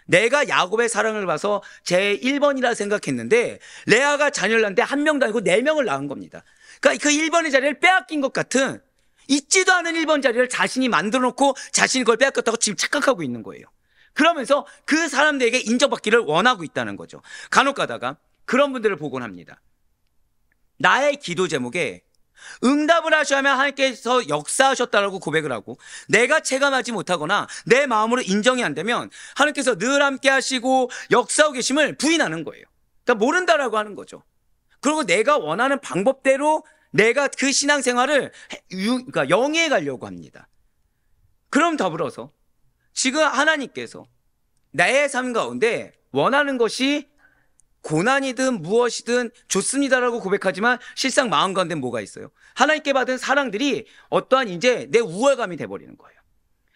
내가 야곱의 사랑을 봐서 제 1번이라 생각했는데 레아가 자녀를 낳는데 한 명도 아니고 4명을 낳은 겁니다. 그러니까 그 1번의 자리를 빼앗긴 것 같은, 있지도 않은 1번 자리를 자신이 만들어 놓고 자신이 그걸 빼앗겼다고 지금 착각하고 있는 거예요. 그러면서 그 사람들에게 인정받기를 원하고 있다는 거죠. 간혹 가다가 그런 분들을 보곤 합니다. 나의 기도 제목에 응답을 하셔야 하면 하나님께서 역사하셨다라고 고백을 하고, 내가 체감하지 못하거나 내 마음으로 인정이 안 되면 하나님께서 늘 함께 하시고 역사하고 계심을 부인하는 거예요. 그러니까 모른다라고 하는 거죠. 그리고 내가 원하는 방법대로 내가 그 신앙생활을 그러니까 영위해 가려고 합니다. 그럼 더불어서 지금 하나님께서 나의 삶 가운데 원하는 것이 고난이든 무엇이든 좋습니다라고 고백하지만 실상 마음 가운데 뭐가 있어요? 하나님께 받은 사랑들이 어떠한 이제 내 우월감이 돼버리는 거예요.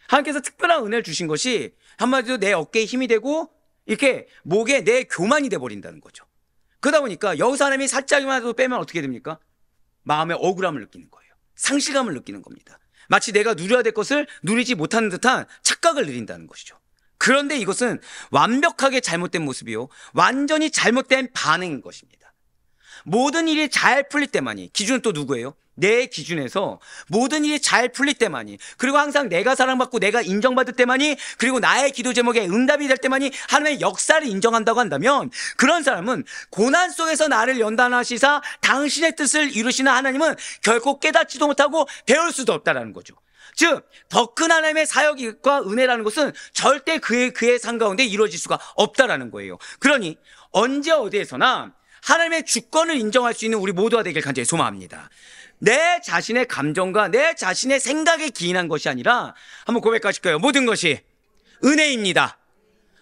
하나님께서 특별한 은혜를 주신 것이 한마디로 내 어깨에 힘이 되고 이렇게 목에 내 교만이 돼버린다는 거죠. 그러다 보니까 여기서 하나님이 살짝이라도 빼면 어떻게 됩니까? 마음의 억울함을 느끼는 거예요. 상실감을 느끼는 겁니다. 마치 내가 누려야 될 것을 누리지 못하는 듯한 착각을 누린다는 것이죠. 그런데 이것은 완벽하게 잘못된 모습이요, 완전히 잘못된 반응인 것입니다. 모든 일이 잘 풀릴 때만이, 기준은 또 누구예요? 내 기준에서 모든 일이 잘 풀릴 때만이, 그리고 항상 내가 사랑받고 내가 인정받을 때만이, 그리고 나의 기도 제목에 응답이 될 때만이 하나님의 역사를 인정한다고 한다면, 그런 사람은 고난 속에서 나를 연단하시사 당신의 뜻을 이루시는 하나님은 결코 깨닫지도 못하고 배울 수도 없다는 거죠. 즉, 더 큰 하나님의 사역과 은혜라는 것은 절대 그의 삶 가운데 이루어질 수가 없다라는 거예요. 그러니 언제 어디에서나 하나님의 주권을 인정할 수 있는 우리 모두가 되길 간절히 소망합니다. 내 자신의 감정과 내 자신의 생각에 기인한 것이 아니라, 한번 고백하실까요? 모든 것이 은혜입니다.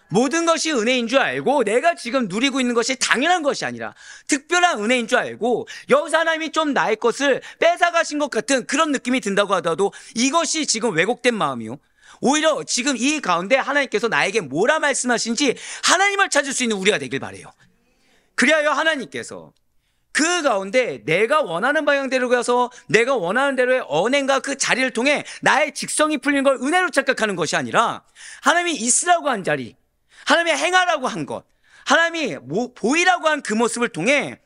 모든 것이 은혜인 줄 알고 내가 지금 누리고 있는 것이 당연한 것이 아니라 특별한 은혜인 줄 알고 여기서 하나님이 좀 나의 것을 뺏어가신 것 같은 그런 느낌이 든다고 하더라도 이것이 지금 왜곡된 마음이요, 오히려 지금 이 가운데 하나님께서 나에게 뭐라 말씀하신지 하나님을 찾을 수 있는 우리가 되길 바라요. 그리하여 하나님께서 그 가운데 내가 원하는 방향대로 가서 내가 원하는 대로의 언행과 그 자리를 통해 나의 직성이 풀리는 걸 은혜로 착각하는 것이 아니라, 하나님이 있으라고 한 자리, 하나님이 행하라고 한 것, 하나님이 보이라고 한 그 모습을 통해,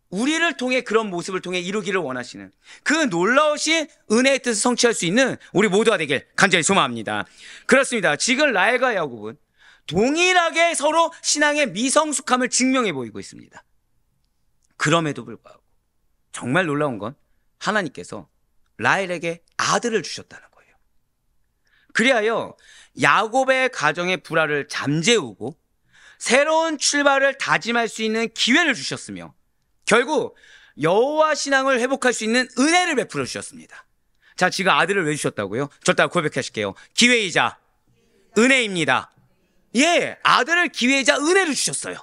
우리를 통해 그런 모습을 통해 이루기를 원하시는 그 놀라우신 은혜의 뜻을 성취할 수 있는 우리 모두가 되길 간절히 소망합니다. 그렇습니다. 지금 라헬과 야곱은 동일하게 서로 신앙의 미성숙함을 증명해 보이고 있습니다. 그럼에도 불구하고 정말 놀라운 건 하나님께서 라헬에게 아들을 주셨다는 거예요. 그리하여 야곱의 가정의 불화를 잠재우고 새로운 출발을 다짐할 수 있는 기회를 주셨으며, 결국 여호와 신앙을 회복할 수 있는 은혜를 베풀어 주셨습니다. 자, 지금 아들을 왜 주셨다고요? 저따 고백하실게요. 기회이자 은혜입니다. 예, 아들을 기회이자 은혜를 주셨어요.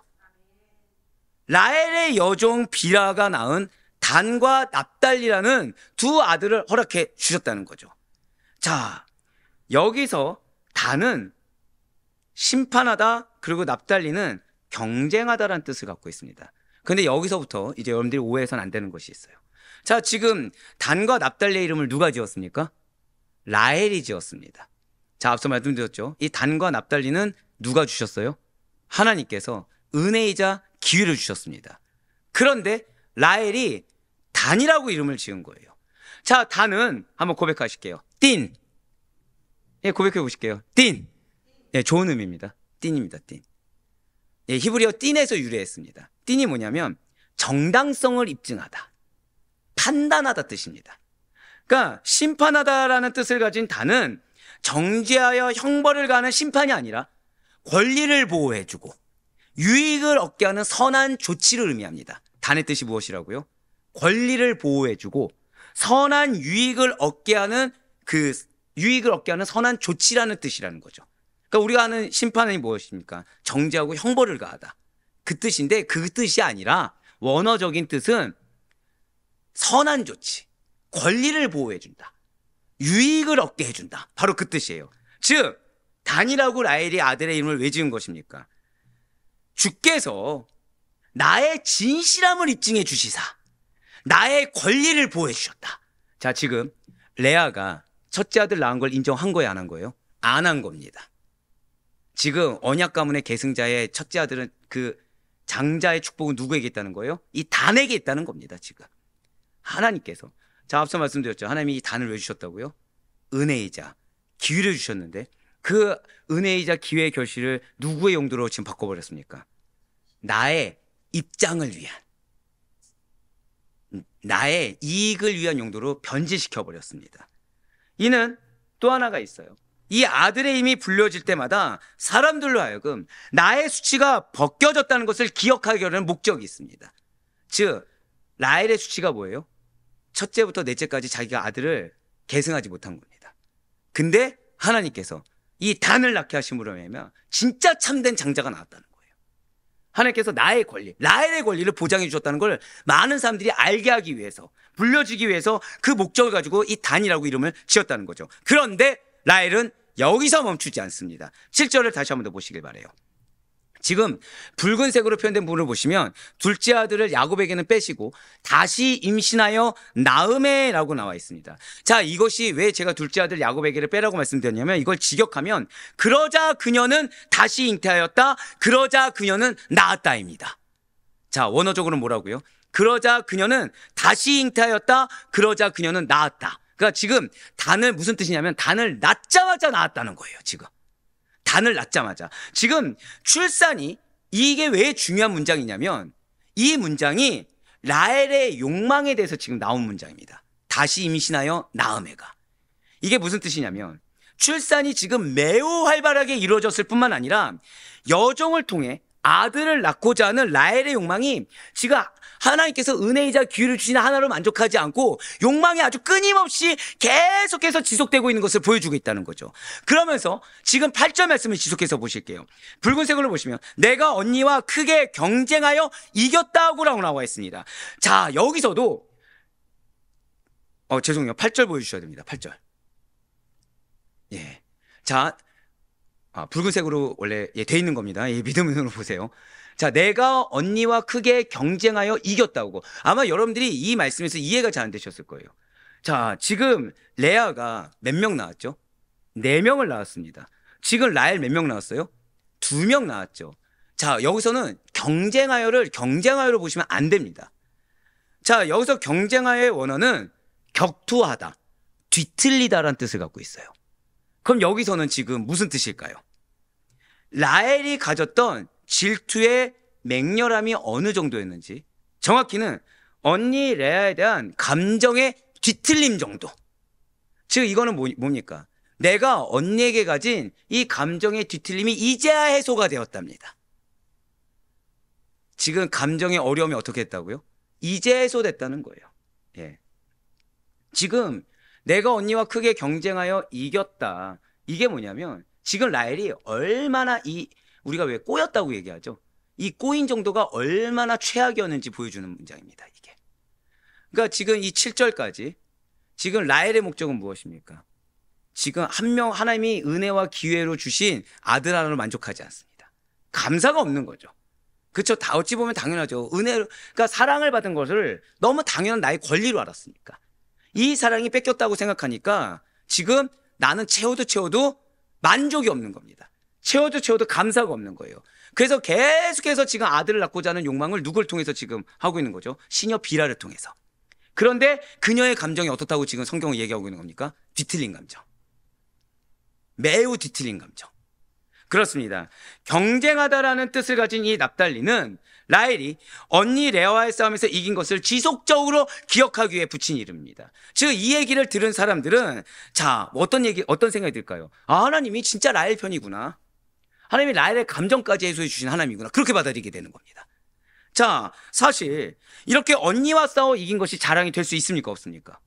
라헬의 여종 비라가 낳은 단과 납달리라는 두 아들을 허락해 주셨다는 거죠. 자, 여기서 단은 심판하다, 그리고 납달리는 경쟁하다라는 뜻을 갖고 있습니다. 근데 여기서부터 이제 여러분들이 오해해서는 안 되는 것이 있어요. 자, 지금 단과 납달리의 이름을 누가 지었습니까? 라헬이 지었습니다. 자, 앞서 말씀드렸죠. 이 단과 납달리는 누가 주셨어요? 하나님께서 은혜이자 기회를 주셨습니다. 그런데 라헬이 단이라고 이름을 지은 거예요. 자, 단은 한번 고백하실게요. 띤. 예, 고백해 보실게요. 띤. 예, 좋은 의미입니다. 띤입니다. 띤. 예, 히브리어 띈에서 유래했습니다. 띈이 뭐냐면 정당성을 입증하다, 판단하다 뜻입니다. 그러니까 심판하다라는 뜻을 가진 단은 정죄하여 형벌을 가하는 심판이 아니라 권리를 보호해주고 유익을 얻게 하는 선한 조치를 의미합니다. 단의 뜻이 무엇이라고요? 권리를 보호해주고 선한 유익을 얻게 하는 선한 조치라는 뜻이라는 거죠. 그러니까 우리가 하는 심판이 무엇입니까? 정죄하고 형벌을 가하다, 그 뜻인데, 그 뜻이 아니라 원어적인 뜻은 선한 조치, 권리를 보호해준다, 유익을 얻게 해준다, 바로 그 뜻이에요. 즉, 단이라고 라헬이 아들의 이름을 왜 지은 것입니까? 주께서 나의 진실함을 입증해 주시사 나의 권리를 보호해 주셨다. 자, 지금 레아가 첫째 아들 낳은 걸 인정한 거예요, 안 한 거예요? 안 한 겁니다. 지금 언약 가문의 계승자의 첫째 아들은, 그 장자의 축복은 누구에게 있다는 거예요? 이 단에게 있다는 겁니다. 지금 하나님께서, 자, 앞서 말씀드렸죠. 하나님이 이 단을 왜 주셨다고요? 은혜이자 기회를 주셨는데, 그 은혜이자 기회의 결실을 누구의 용도로 지금 바꿔버렸습니까? 나의 입장을 위한, 나의 이익을 위한 용도로 변질시켜버렸습니다. 이는 또 하나가 있어요. 이 아들의 힘이 불려질 때마다 사람들로 하여금 나의 수치가 벗겨졌다는 것을 기억하게 하는 목적이 있습니다. 즉, 라헬의 수치가 뭐예요? 첫째부터 넷째까지 자기가 아들을 계승하지 못한 겁니다. 근데 하나님께서 이 단을 낳게 하심으로 인하여 진짜 참된 장자가 나왔다는 거예요. 하나님께서 나의 권리, 라헬의 권리를 보장해 주셨다는 걸 많은 사람들이 알게 하기 위해서, 불려주기 위해서 그 목적을 가지고 이 단이라고 이름을 지었다는 거죠. 그런데 라헬은 여기서 멈추지 않습니다. 7절을 다시 한번 더 보시길 바라요. 지금 붉은색으로 표현된 부분을 보시면 둘째 아들을 야곱에게는 빼시고 다시 임신하여 낳음에라고 나와 있습니다. 자, 이것이 왜 제가 둘째 아들 야곱에게를 빼라고 말씀드렸냐면, 이걸 직역하면 그러자 그녀는 다시 잉태하였다, 그러자 그녀는 낳았다입니다. 자, 원어적으로는 뭐라고요? 그러자 그녀는 다시 잉태하였다, 그러자 그녀는 낳았다. 그러니까 지금 단을 무슨 뜻이냐면 단을 낳자마자 낳았다는 거예요. 지금 단을 낳자마자. 지금 출산이, 이게 왜 중요한 문장이냐면 이 문장이 라헬의 욕망에 대해서 지금 나온 문장입니다. 다시 임신하여 낳음에가. 이게 무슨 뜻이냐면 출산이 지금 매우 활발하게 이루어졌을 뿐만 아니라 여종을 통해 아들을 낳고자 하는 라헬의 욕망이 지금 하나님께서 은혜이자 기회를 주시는 하나로 만족하지 않고 욕망이 아주 끊임없이 계속해서 지속되고 있는 것을 보여주고 있다는 거죠. 그러면서 지금 8절 말씀을 지속해서 보실게요. 붉은색으로 보시면 내가 언니와 크게 경쟁하여 이겼다고 나와 있습니다. 자, 여기서도 죄송해요. 8절 보여주셔야 됩니다. 8절. 예. 자, 붉은색으로 원래 돼 있는 겁니다. 믿음으로 보세요. 자, 내가 언니와 크게 경쟁하여 이겼다고. 아마 여러분들이 이 말씀에서 이해가 잘 안 되셨을 거예요. 자, 지금 레아가 몇 명 낳았죠? 4명을 낳았습니다. 지금 라헬 몇 명 낳았어요? 2명 낳았죠. 자, 여기서는 경쟁하여로 보시면 안 됩니다. 자, 여기서 경쟁하여의 원어는 격투하다, 뒤틀리다라는 뜻을 갖고 있어요. 그럼 여기서는 지금 무슨 뜻일까요? 라헬이 가졌던 질투의 맹렬함이 어느 정도였는지, 정확히는 언니 레아에 대한 감정의 뒤틀림 정도. 즉 이거는 뭡니까? 내가 언니에게 가진 이 감정의 뒤틀림이 이제야 해소가 되었답니다. 지금 감정의 어려움이 어떻게 했다고요? 이제 해소됐다는 거예요. 예. 지금 내가 언니와 크게 경쟁하여 이겼다. 이게 뭐냐면 지금 라헬이 얼마나 우리가 왜 꼬였다고 얘기하죠? 이 꼬인 정도가 얼마나 최악이었는지 보여주는 문장입니다. 이게. 그러니까 지금 이 7절까지 지금 라헬의 목적은 무엇입니까? 지금 하나님이 은혜와 기회로 주신 아들 하나로 만족하지 않습니다. 감사가 없는 거죠. 그렇죠? 다 어찌 보면 당연하죠. 그러니까 사랑을 받은 것을 너무 당연한 나의 권리로 알았으니까. 이 사랑이 뺏겼다고 생각하니까 지금 나는 채워도 만족이 없는 겁니다. 채워도 감사가 없는 거예요. 그래서 계속해서 지금 아들을 낳고자 하는 욕망을 누굴 통해서 지금 하고 있는 거죠? 시녀 비라를 통해서. 그런데 그녀의 감정이 어떻다고 지금 성경을 얘기하고 있는 겁니까? 뒤틀린 감정. 매우 뒤틀린 감정. 그렇습니다. 경쟁하다라는 뜻을 가진 이 납달리는 라헬이 언니 레아와의 싸움에서 이긴 것을 지속적으로 기억하기 위해 붙인 이름입니다. 즉 이 얘기를 들은 사람들은 자, 어떤 생각이 들까요? 하나님이 진짜 라헬 편이구나. 하나님이 라헬의 감정까지 해소해 주신 하나님이구나. 그렇게 받아들이게 되는 겁니다. 자, 사실 이렇게 언니와 싸워 이긴 것이 자랑이 될 수 있습니까? 없습니까?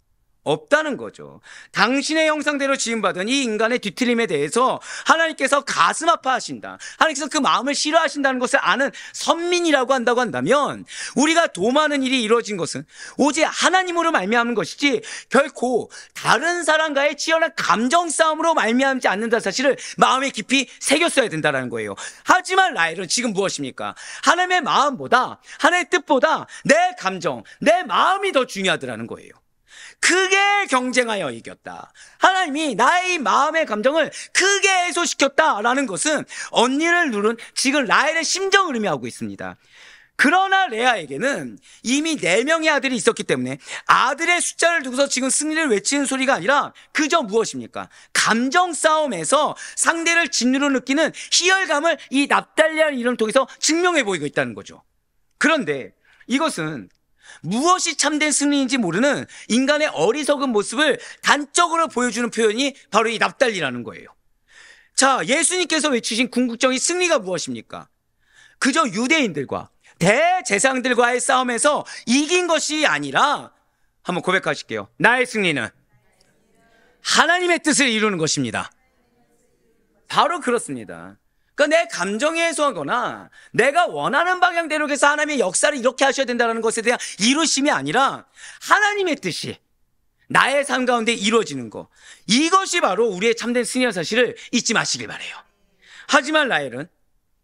없다는 거죠. 당신의 형상대로 지음받은 이 인간의 뒤틀림에 대해서 하나님께서 가슴 아파하신다. 하나님께서 그 마음을 싫어하신다는 것을 아는 선민이라고 한다면 우리가 도모하는 일이 이루어진 것은 오직 하나님으로 말미암은 것이지 결코 다른 사람과의 치열한 감정 싸움으로 말미암지 않는다는 사실을 마음에 깊이 새겼어야 된다는 거예요. 하지만 라헬은 지금 무엇입니까? 하나님의 마음보다, 하나님의 뜻보다 내 감정, 내 마음이 더 중요하더라는 거예요. 크게 경쟁하여 이겼다. 하나님이 나의 마음의 감정을 크게 해소시켰다라는 것은 언니를 누른 지금 라헬의 심정을 의미하고 있습니다. 그러나 레아에게는 이미 4명의 아들이 있었기 때문에 아들의 숫자를 두고서 지금 승리를 외치는 소리가 아니라 그저 무엇입니까? 감정 싸움에서 상대를 진으로 느끼는 희열감을 이 납달리라는 이름을 통해서 증명해 보이고 있다는 거죠. 그런데 이것은 무엇이 참된 승리인지 모르는 인간의 어리석은 모습을 단적으로 보여주는 표현이 바로 이 납달리라는 거예요. 자, 예수님께서 외치신 궁극적인 승리가 무엇입니까? 그저 유대인들과 대제사장들과의 싸움에서 이긴 것이 아니라 한번 고백하실게요. 나의 승리는 하나님의 뜻을 이루는 것입니다. 바로 그렇습니다. 그러니까 내 감정에 해소하거나 내가 원하는 방향대로 해서 하나님의 역사를 이렇게 하셔야 된다는 것에 대한 이루심이 아니라 하나님의 뜻이 나의 삶 가운데 이루어지는 것, 이것이 바로 우리의 참된 승리의 사실을 잊지 마시길 바라요. 하지만 라헬은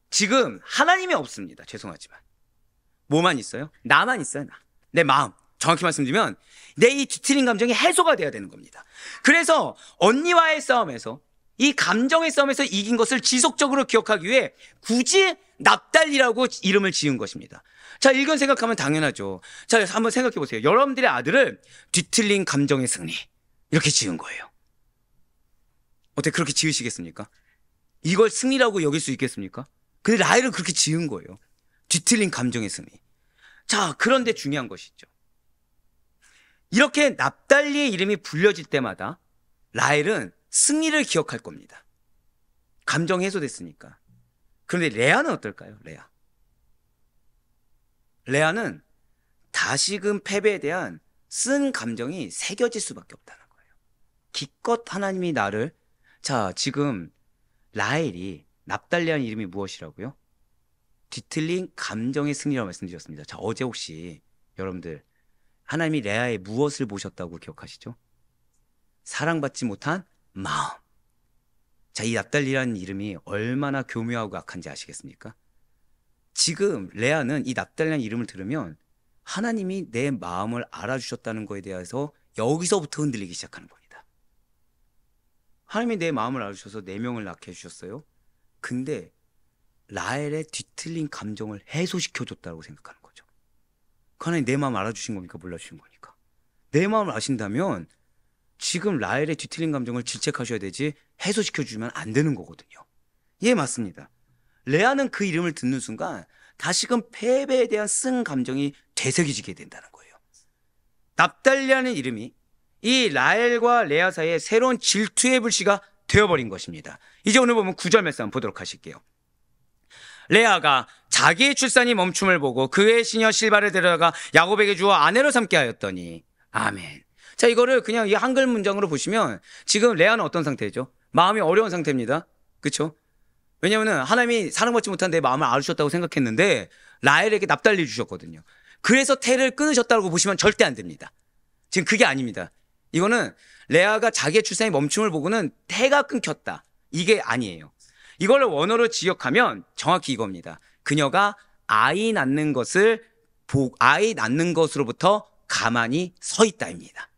지금 하나님이 없습니다. 죄송하지만 뭐만 있어요? 나만 있어요. 내 마음. 정확히 말씀드리면 내 이 뒤틀린 감정이 해소가 돼야 되는 겁니다. 그래서 언니와의 싸움에서, 이 감정의 싸움에서 이긴 것을 지속적으로 기억하기 위해 굳이 납달리라고 이름을 지은 것입니다. 자, 일견 생각하면 당연하죠. 자, 한번 생각해 보세요. 여러분들의 아들을 뒤틀린 감정의 승리, 이렇게 지은 거예요. 어떻게 그렇게 지으시겠습니까? 이걸 승리라고 여길 수 있겠습니까? 근데 라헬은 그렇게 지은 거예요. 뒤틀린 감정의 승리. 자, 그런데 중요한 것이죠. 이렇게 납달리의 이름이 불려질 때마다 라헬은 승리를 기억할 겁니다. 감정이 해소됐으니까. 그런데 레아는 어떨까요? 레아는 다시금 패배에 대한 쓴 감정이 새겨질 수밖에 없다는 거예요. 기껏 하나님이 나를, 자, 지금 라헬이 납달리한 이름이 무엇이라고요? 뒤틀린 감정의 승리라고 말씀드렸습니다. 자, 어제 혹시 여러분들 하나님이 레아의 무엇을 보셨다고 기억하시죠? 사랑받지 못한 마음. 자, 이 납달리라는 이름이 얼마나 교묘하고 악한지 아시겠습니까? 지금 레아는 이 납달리라는 이름을 들으면 하나님이 내 마음을 알아주셨다는 것에 대해서 여기서부터 흔들리기 시작하는 겁니다. 하나님이 내 마음을 알아주셔서 4명을 낳게 해주셨어요. 근데 라헬의 뒤틀린 감정을 해소시켜줬다고 생각하는 거죠. 하나님 내 마음 알아주신 겁니까? 몰라주신 거니까. 내 마음을 아신다면 지금 라헬의 뒤틀린 감정을 질책하셔야 되지 해소시켜주면 안 되는 거거든요. 예, 맞습니다. 레아는 그 이름을 듣는 순간 다시금 패배에 대한 쓴 감정이 되새겨지게 된다는 거예요. 납달리라는 이름이 이 라헬과 레아 사이에 새로운 질투의 불씨가 되어버린 것입니다. 이제 오늘 보면 9절 말씀 보도록 하실게요. 레아가 자기의 출산이 멈춤을 보고 그의 시녀 실바를 데려다가 야곱에게 주어 아내로 삼게 하였더니. 아멘. 자, 이거를 그냥 이 한글 문장으로 보시면 지금 레아는 어떤 상태죠? 마음이 어려운 상태입니다. 그렇죠? 왜냐하면 하나님이 사랑받지 못한 내 마음을 알아주셨다고 생각했는데 라헬에게 납달리 주셨거든요. 그래서 태를 끊으셨다고 보시면 절대 안 됩니다. 지금 그게 아닙니다. 이거는 레아가 자기의 출산이 멈춤을 보고는 태가 끊겼다, 이게 아니에요. 이걸 원어로 지역하면 정확히 이겁니다. 그녀가 아이 낳는 것으로부터 가만히 서 있다입니다.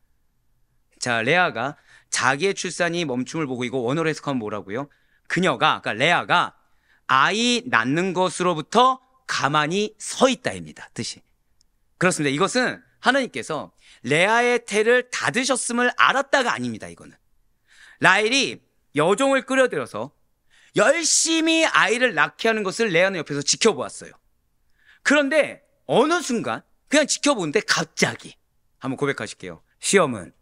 자, 레아가 자기의 출산이 멈춤을 보고, 이거 원어로 해석하면 뭐라고요? 그러니까 레아가 아이 낳는 것으로부터 가만히 서 있다입니다. 뜻이. 그렇습니다. 이것은 하나님께서 레아의 태를 닫으셨음을 알았다가 아닙니다. 이거는 라헬이 여종을 끌어들여서 열심히 아이를 낳게 하는 것을 레아는 옆에서 지켜보았어요. 그런데 어느 순간 그냥 지켜보는데 갑자기, 한번 고백하실게요. 시험은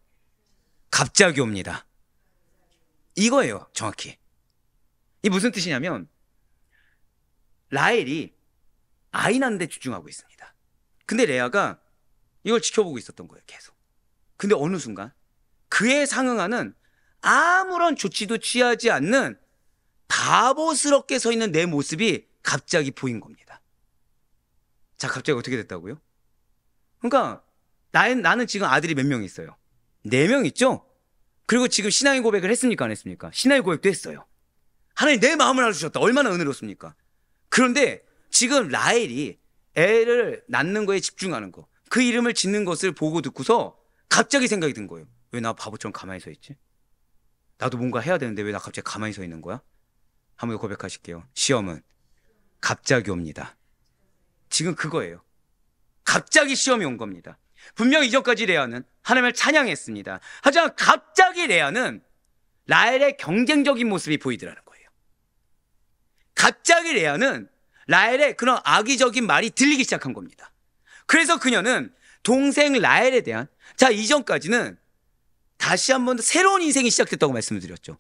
갑자기 옵니다. 이거예요, 정확히. 이 무슨 뜻이냐면 라헬이 아이 낳는 데 집중하고 있습니다. 근데 레아가 이걸 지켜보고 있었던 거예요, 계속. 근데 어느 순간 그에 상응하는 아무런 조치도 취하지 않는 바보스럽게 서 있는 내 모습이 갑자기 보인 겁니다. 자, 갑자기 어떻게 됐다고요? 그러니까 나는 지금 아들이 몇 명 있어요? 4명 있죠? 그리고 지금 신앙의 고백을 했습니까? 안 했습니까? 신앙의 고백도 했어요. 하나님 내 마음을 알아주셨다. 얼마나 은혜롭습니까? 그런데 지금 라헬이 애를 낳는 거에 집중하는 거, 그 이름을 짓는 것을 보고 듣고서 갑자기 생각이 든 거예요. 왜 나 바보처럼 가만히 서 있지? 나도 뭔가 해야 되는데 왜 나 갑자기 가만히 서 있는 거야? 한번 고백하실게요. 시험은 갑자기 옵니다. 지금 그거예요. 갑자기 시험이 온 겁니다. 분명히 이전까지 레아는 하나님을 찬양했습니다. 하지만 갑자기 레아는 라헬의 경쟁적인 모습이 보이더라는 거예요. 갑자기 레아는 라헬의 그런 악의적인 말이 들리기 시작한 겁니다. 그래서 그녀는 동생 라헬에 대한, 자, 이전까지는 다시 한 번 더 새로운 인생이 시작됐다고 말씀을 드렸죠.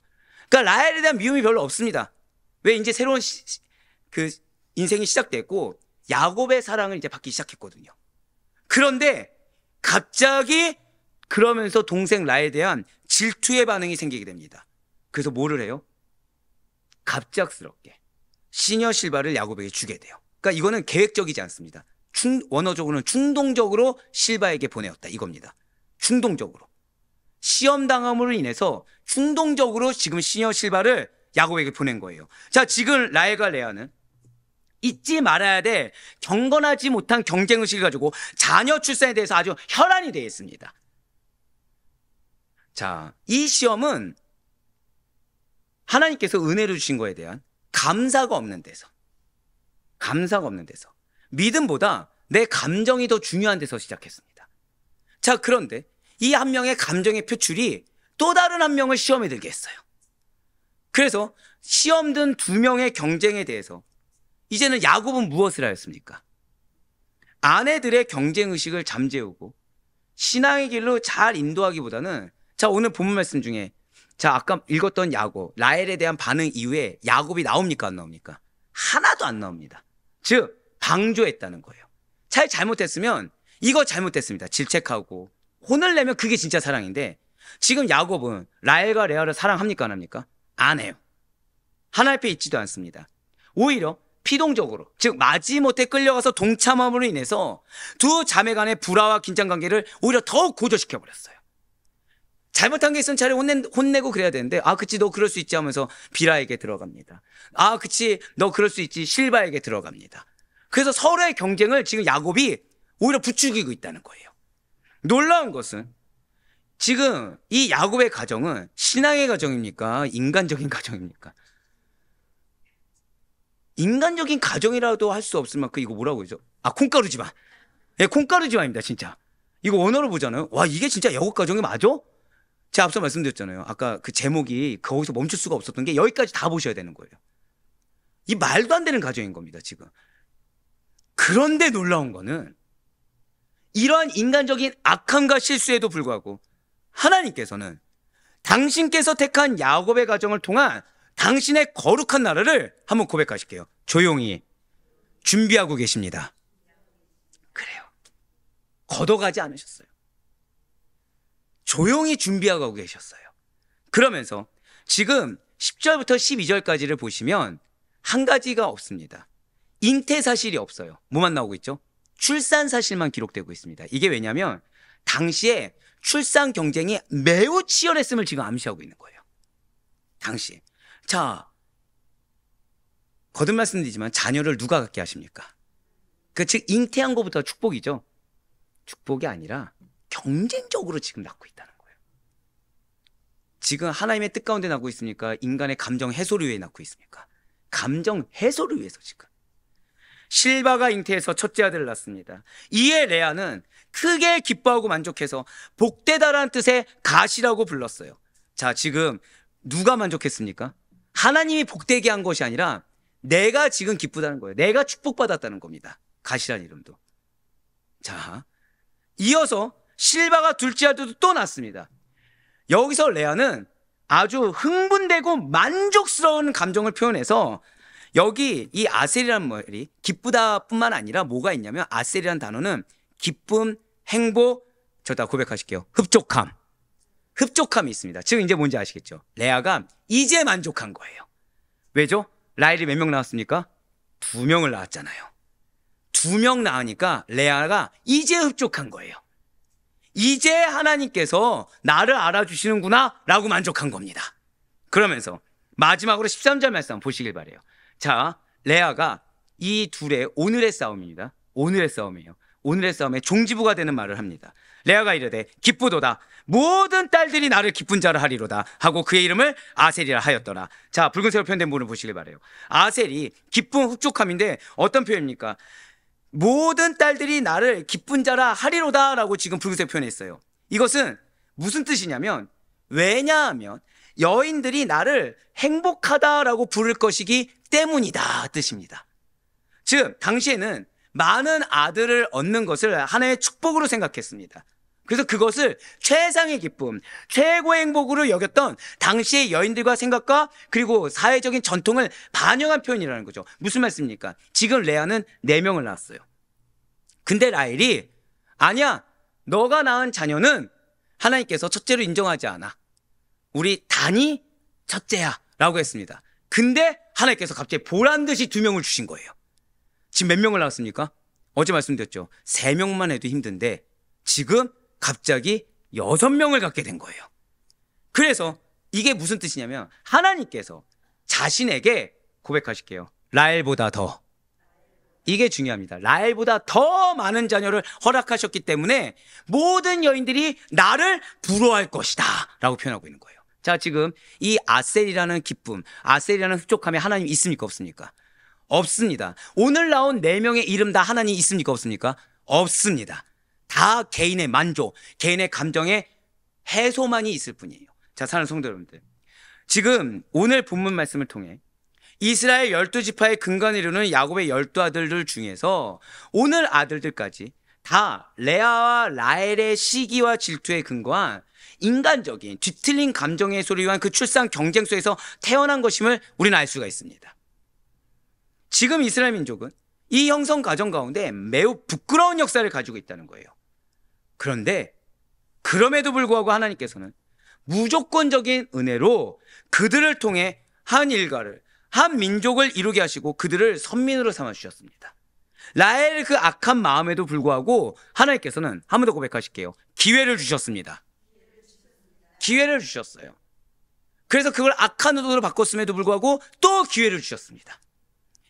그러니까 라헬에 대한 미움이 별로 없습니다. 왜? 이제 새로운 그 인생이 시작됐고 야곱의 사랑을 이제 받기 시작했거든요. 그런데 갑자기 그러면서 동생 라헬에 대한 질투의 반응이 생기게 됩니다. 그래서 뭐를 해요? 갑작스럽게 시녀 실바를 야곱에게 주게 돼요. 그러니까 이거는 계획적이지 않습니다. 원어적으로는 충동적으로 실바에게 보내었다 이겁니다. 충동적으로. 시험당함으로 인해서 충동적으로 지금 시녀 실바를 야곱에게 보낸 거예요. 자, 지금 라헬과 레아는 잊지 말아야 될 경건하지 못한 경쟁의식을 가지고 자녀 출산에 대해서 아주 혈안이 되어 있습니다. 자, 이 시험은 하나님께서 은혜를 주신 거에 대한 감사가 없는 데서, 믿음보다 내 감정이 더 중요한 데서 시작했습니다. 자, 그런데 이 한 명의 감정의 표출이 또 다른 한 명을 시험에 들게 했어요. 그래서 시험 든 두 명의 경쟁에 대해서 이제는 야곱은 무엇을 하였습니까? 아내들의 경쟁의식을 잠재우고 신앙의 길로 잘 인도하기보다는, 자, 오늘 본문 말씀 중에, 자, 아까 읽었던 야곱, 라헬에 대한 반응 이후에 야곱이 나옵니까? 안 나옵니까? 하나도 안 나옵니다. 즉, 방조했다는 거예요. 잘못했으면 이거 잘못됐습니다. 질책하고 혼을 내면 그게 진짜 사랑인데, 지금 야곱은 라헬과 레아를 사랑합니까? 안 합니까? 안 해요. 하나 앞에 있지도 않습니다. 오히려 피동적으로, 즉 마지못해 끌려가서 동참함으로 인해서 두 자매 간의 불화와 긴장관계를 오히려 더욱 고조시켜버렸어요. 잘못한 게 있으면 차라리 혼내고 그래야 되는데, 아, 그치, 너 그럴 수 있지 하면서 비라에게 들어갑니다. 아, 그치, 너 그럴 수 있지, 실바에게 들어갑니다. 그래서 서로의 경쟁을 지금 야곱이 오히려 부추기고 있다는 거예요. 놀라운 것은 지금 이 야곱의 가정은 신앙의 가정입니까? 인간적인 가정입니까? 인간적인 가정이라도 할 수 없을 만큼, 이거 뭐라고 그러죠? 아, 콩가루지만. 예, 콩가루지만입니다, 진짜. 이거 원어로 보잖아요. 와, 이게 진짜 야곱 가정이 맞아? 제가 앞서 말씀드렸잖아요. 아까 그 제목이 거기서 멈출 수가 없었던 게 여기까지 다 보셔야 되는 거예요. 이 말도 안 되는 가정인 겁니다, 지금. 그런데 놀라운 거는 이러한 인간적인 악함과 실수에도 불구하고 하나님께서는 당신께서 택한 야곱의 가정을 통한 당신의 거룩한 나라를 한번 고백하실게요. 조용히 준비하고 계십니다. 그래요. 걷어가지 않으셨어요. 조용히 준비하고 계셨어요. 그러면서 지금 10절부터 12절까지를 보시면 한 가지가 없습니다. 잉태 사실이 없어요. 뭐만 나오고 있죠? 출산 사실만 기록되고 있습니다. 이게 왜냐하면 당시에 출산 경쟁이 매우 치열했음을 지금 암시하고 있는 거예요. 당시에. 자, 거듭 말씀드리지만 자녀를 누가 갖게 하십니까? 즉 잉태한 것부터 축복이죠. 축복이 아니라 경쟁적으로 지금 낳고 있다는 거예요. 지금 하나님의 뜻 가운데 낳고 있습니까? 인간의 감정 해소를 위해 낳고 있습니까? 감정 해소를 위해서 지금. 실바가 잉태해서 첫째 아들을 낳습니다. 이에 레아는 크게 기뻐하고 만족해서 복되다라는 뜻의 갓이라고 불렀어요. 자, 지금 누가 만족했습니까? 하나님이 복되게 한 것이 아니라 내가 지금 기쁘다는 거예요. 내가 축복받았다는 겁니다. 갓이라는 이름도. 자, 이어서 실바가 둘째 아들도 또 낳습니다. 여기서 레아는 아주 흥분되고 만족스러운 감정을 표현해서, 여기 이 아셀이라는 말이 기쁘다뿐만 아니라 뭐가 있냐면, 아셀이라는 단어는 기쁨, 행복, 저다 고백하실게요. 흡족함이 있습니다. 지금 이제 뭔지 아시겠죠? 레아가 이제 만족한 거예요. 왜죠? 라헬이 몇 명 낳았습니까? 2명을 낳았잖아요. 2명 낳으니까 레아가 이제 흡족한 거예요. 이제 하나님께서 나를 알아주시는구나 라고 만족한 겁니다. 그러면서 마지막으로 13절 말씀 한번 보시길 바래요. 자, 레아가 이 둘의 오늘의 싸움입니다. 오늘의 싸움이에요. 오늘의 싸움에 종지부가 되는 말을 합니다. 레아가 이르되 기쁘도다, 모든 딸들이 나를 기쁜 자라 하리로다 하고 그의 이름을 아셀이라 하였더라. 자, 붉은색으로 표현된 부분을 보시길 바래요. 아셀이 기쁨, 흡족함인데 어떤 표현입니까? 모든 딸들이 나를 기쁜 자라 하리로다 라고 지금 붉은색 표현했어요. 이것은 무슨 뜻이냐면, 왜냐하면 여인들이 나를 행복하다라고 부를 것이기 때문이다 뜻입니다. 즉 당시에는 많은 아들을 얻는 것을 하나의 축복으로 생각했습니다. 그래서 그것을 최상의 기쁨, 최고의 행복으로 여겼던 당시의 여인들과 생각과 그리고 사회적인 전통을 반영한 표현이라는 거죠. 무슨 말씀입니까? 지금 레아는 4명을 낳았어요. 근데 라헬이 아니야, 너가 낳은 자녀는 하나님께서 첫째로 인정하지 않아. 우리 단이 첫째야 라고 했습니다. 근데 하나님께서 갑자기 보란듯이 2명을 주신 거예요. 지금 몇 명을 낳았습니까? 어제 말씀드렸죠. 3명만 해도 힘든데 지금 갑자기 6명을 갖게 된 거예요. 그래서 이게 무슨 뜻이냐면 하나님께서 자신에게 고백하실게요. 라헬보다 더. 이게 중요합니다. 라헬보다 더 많은 자녀를 허락하셨기 때문에 모든 여인들이 나를 부러워할 것이다 라고 표현하고 있는 거예요. 자, 지금 이 아셀이라는 기쁨, 아셀이라는 흡족함에 하나님 있습니까 없습니까? 없습니다. 오늘 나온 4명의 이름 다 하나님 있습니까 없습니까? 없습니다. 다 개인의 만족, 개인의 감정의 해소만이 있을 뿐이에요. 자, 사랑하는 성도 여러분들, 지금 오늘 본문 말씀을 통해 이스라엘 12지파의 근간을 이루는 야곱의 12아들들 중에서 오늘 아들들까지 다 레아와 라헬의 시기와 질투에 근거한 인간적인 뒤틀린 감정의 소리와 그 출산 경쟁 속에서 태어난 것임을 우리는 알 수가 있습니다. 지금 이스라엘 민족은 이 형성 과정 가운데 매우 부끄러운 역사를 가지고 있다는 거예요. 그런데 그럼에도 불구하고 하나님께서는 무조건적인 은혜로 그들을 통해 한 일가를, 한 민족을 이루게 하시고 그들을 선민으로 삼아주셨습니다. 라헬의 그 악한 마음에도 불구하고 하나님께서는 한 번 더 고백하실게요. 기회를 주셨습니다. 기회를 주셨어요. 그래서 그걸 악한 의도로 바꿨음에도 불구하고 또 기회를 주셨습니다.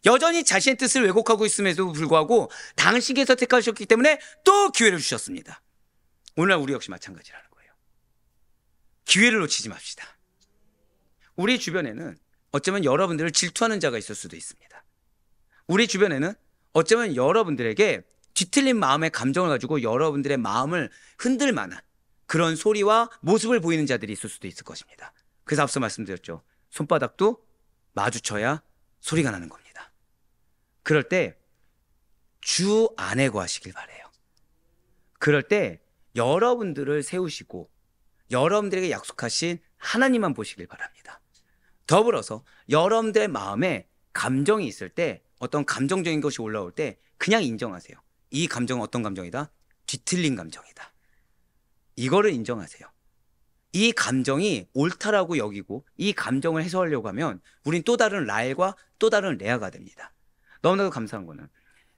여전히 자신의 뜻을 왜곡하고 있음에도 불구하고 당신께서 택하셨기 때문에 또 기회를 주셨습니다. 오늘날 우리 역시 마찬가지라는 거예요. 기회를 놓치지 맙시다. 우리 주변에는 어쩌면 여러분들을 질투하는 자가 있을 수도 있습니다. 우리 주변에는 어쩌면 여러분들에게 뒤틀린 마음의 감정을 가지고 여러분들의 마음을 흔들 만한 그런 소리와 모습을 보이는 자들이 있을 수도 있을 것입니다. 그래서 앞서 말씀드렸죠. 손바닥도 마주쳐야 소리가 나는 겁니다. 그럴 때 주 안에 거하시길 바라요. 그럴 때 여러분들을 세우시고 여러분들에게 약속하신 하나님만 보시길 바랍니다. 더불어서 여러분들의 마음에 감정이 있을 때, 어떤 감정적인 것이 올라올 때 그냥 인정하세요. 이 감정은 어떤 감정이다? 뒤틀린 감정이다. 이거를 인정하세요. 이 감정이 옳다라고 여기고 이 감정을 해소하려고 하면 우린 또 다른 라헬과 또 다른 레아가 됩니다. 너무나도 감사한 거는,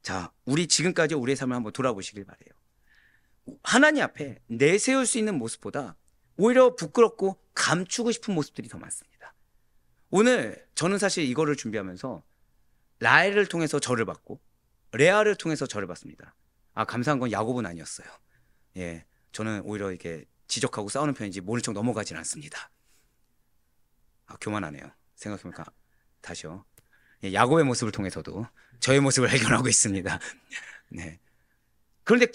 자, 우리 지금까지 우리의 삶을 한번 돌아보시길 바라요. 하나님 앞에 내세울 수 있는 모습보다 오히려 부끄럽고 감추고 싶은 모습들이 더 많습니다. 오늘 저는 사실 이거를 준비하면서 라헬을 통해서 저를 봤고 레아를 통해서 저를 봤습니다. 아, 감사한 건 야곱은 아니었어요. 예, 저는 오히려 이렇게 지적하고 싸우는 편인지 모른 척 넘어가진 않습니다. 아, 교만하네요. 생각해보니까 다시요. 예, 야곱의 모습을 통해서도 저의 모습을 발견하고 있습니다. 네. 그런데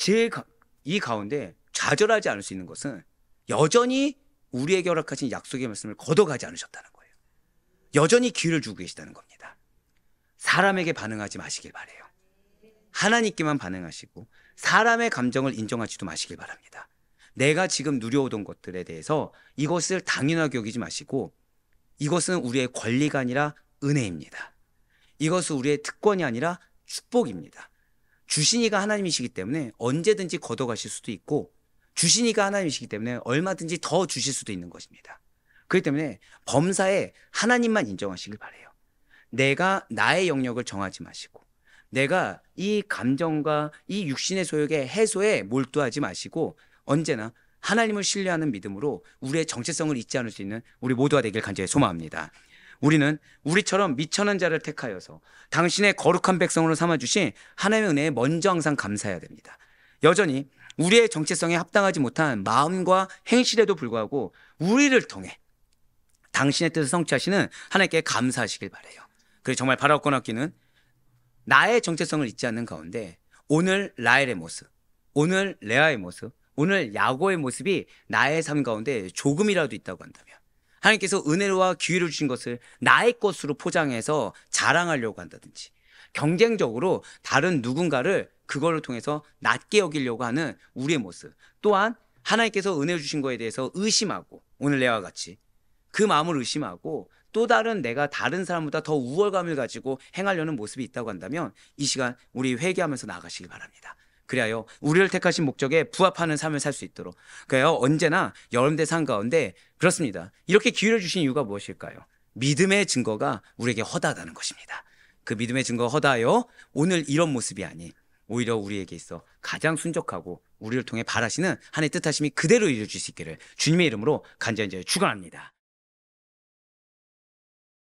이 가운데 좌절하지 않을 수 있는 것은 여전히 우리에게 허락하신 약속의 말씀을 걷어가지 않으셨다는 거예요. 여전히 기회를 주고 계시다는 겁니다. 사람에게 반응하지 마시길 바라요. 하나님께만 반응하시고 사람의 감정을 인정하지도 마시길 바랍니다. 내가 지금 누려오던 것들에 대해서 이것을 당연하게 여기지 마시고 이것은 우리의 권리가 아니라 은혜입니다. 이것은 우리의 특권이 아니라 축복입니다. 주신 이가 하나님이시기 때문에 언제든지 걷어가실 수도 있고 주신 이가 하나님이시기 때문에 얼마든지 더 주실 수도 있는 것입니다. 그렇기 때문에 범사에 하나님만 인정하시길 바라요. 내가 나의 영역을 정하지 마시고 내가 이 감정과 이 육신의 소욕의 해소에 몰두하지 마시고 언제나 하나님을 신뢰하는 믿음으로 우리의 정체성을 잊지 않을 수 있는 우리 모두가 되길 간절히 소망합니다. 우리는 우리처럼 미천한 자를 택하여서 당신의 거룩한 백성으로 삼아주신 하나님의 은혜에 먼저 항상 감사해야 됩니다. 여전히 우리의 정체성에 합당하지 못한 마음과 행실에도 불구하고 우리를 통해 당신의 뜻을 성취하시는 하나님께 감사하시길 바라요. 그래서 정말 바라옵고 낚기는 나의 정체성을 잊지 않는 가운데 오늘 라헬의 모습, 오늘 레아의 모습, 오늘 야곱의 모습이 나의 삶 가운데 조금이라도 있다고 한다면 하나님께서 은혜와 기회를 주신 것을 나의 것으로 포장해서 자랑하려고 한다든지 경쟁적으로 다른 누군가를 그거를 통해서 낮게 여기려고 하는 우리의 모습, 또한 하나님께서 은혜 주신 거에 대해서 의심하고 오늘 레아와 같이 그 마음을 의심하고 또 다른 내가 다른 사람보다 더 우월감을 가지고 행하려는 모습이 있다고 한다면 이 시간 우리 회개하면서 나아가시기 바랍니다. 그리하여 우리를 택하신 목적에 부합하는 삶을 살 수 있도록. 그래요. 언제나 여러분들 삶 가운데 그렇습니다. 이렇게 기회를 주신 이유가 무엇일까요? 믿음의 증거가 우리에게 허다하다는 것입니다. 그 믿음의 증거가 허다하여 오늘 이런 모습이 아닌 오히려 우리에게 있어 가장 순적하고 우리를 통해 바라시는 하나님의 뜻하심이 그대로 이루어질 수 있기를 주님의 이름으로 간절히 축원합니다.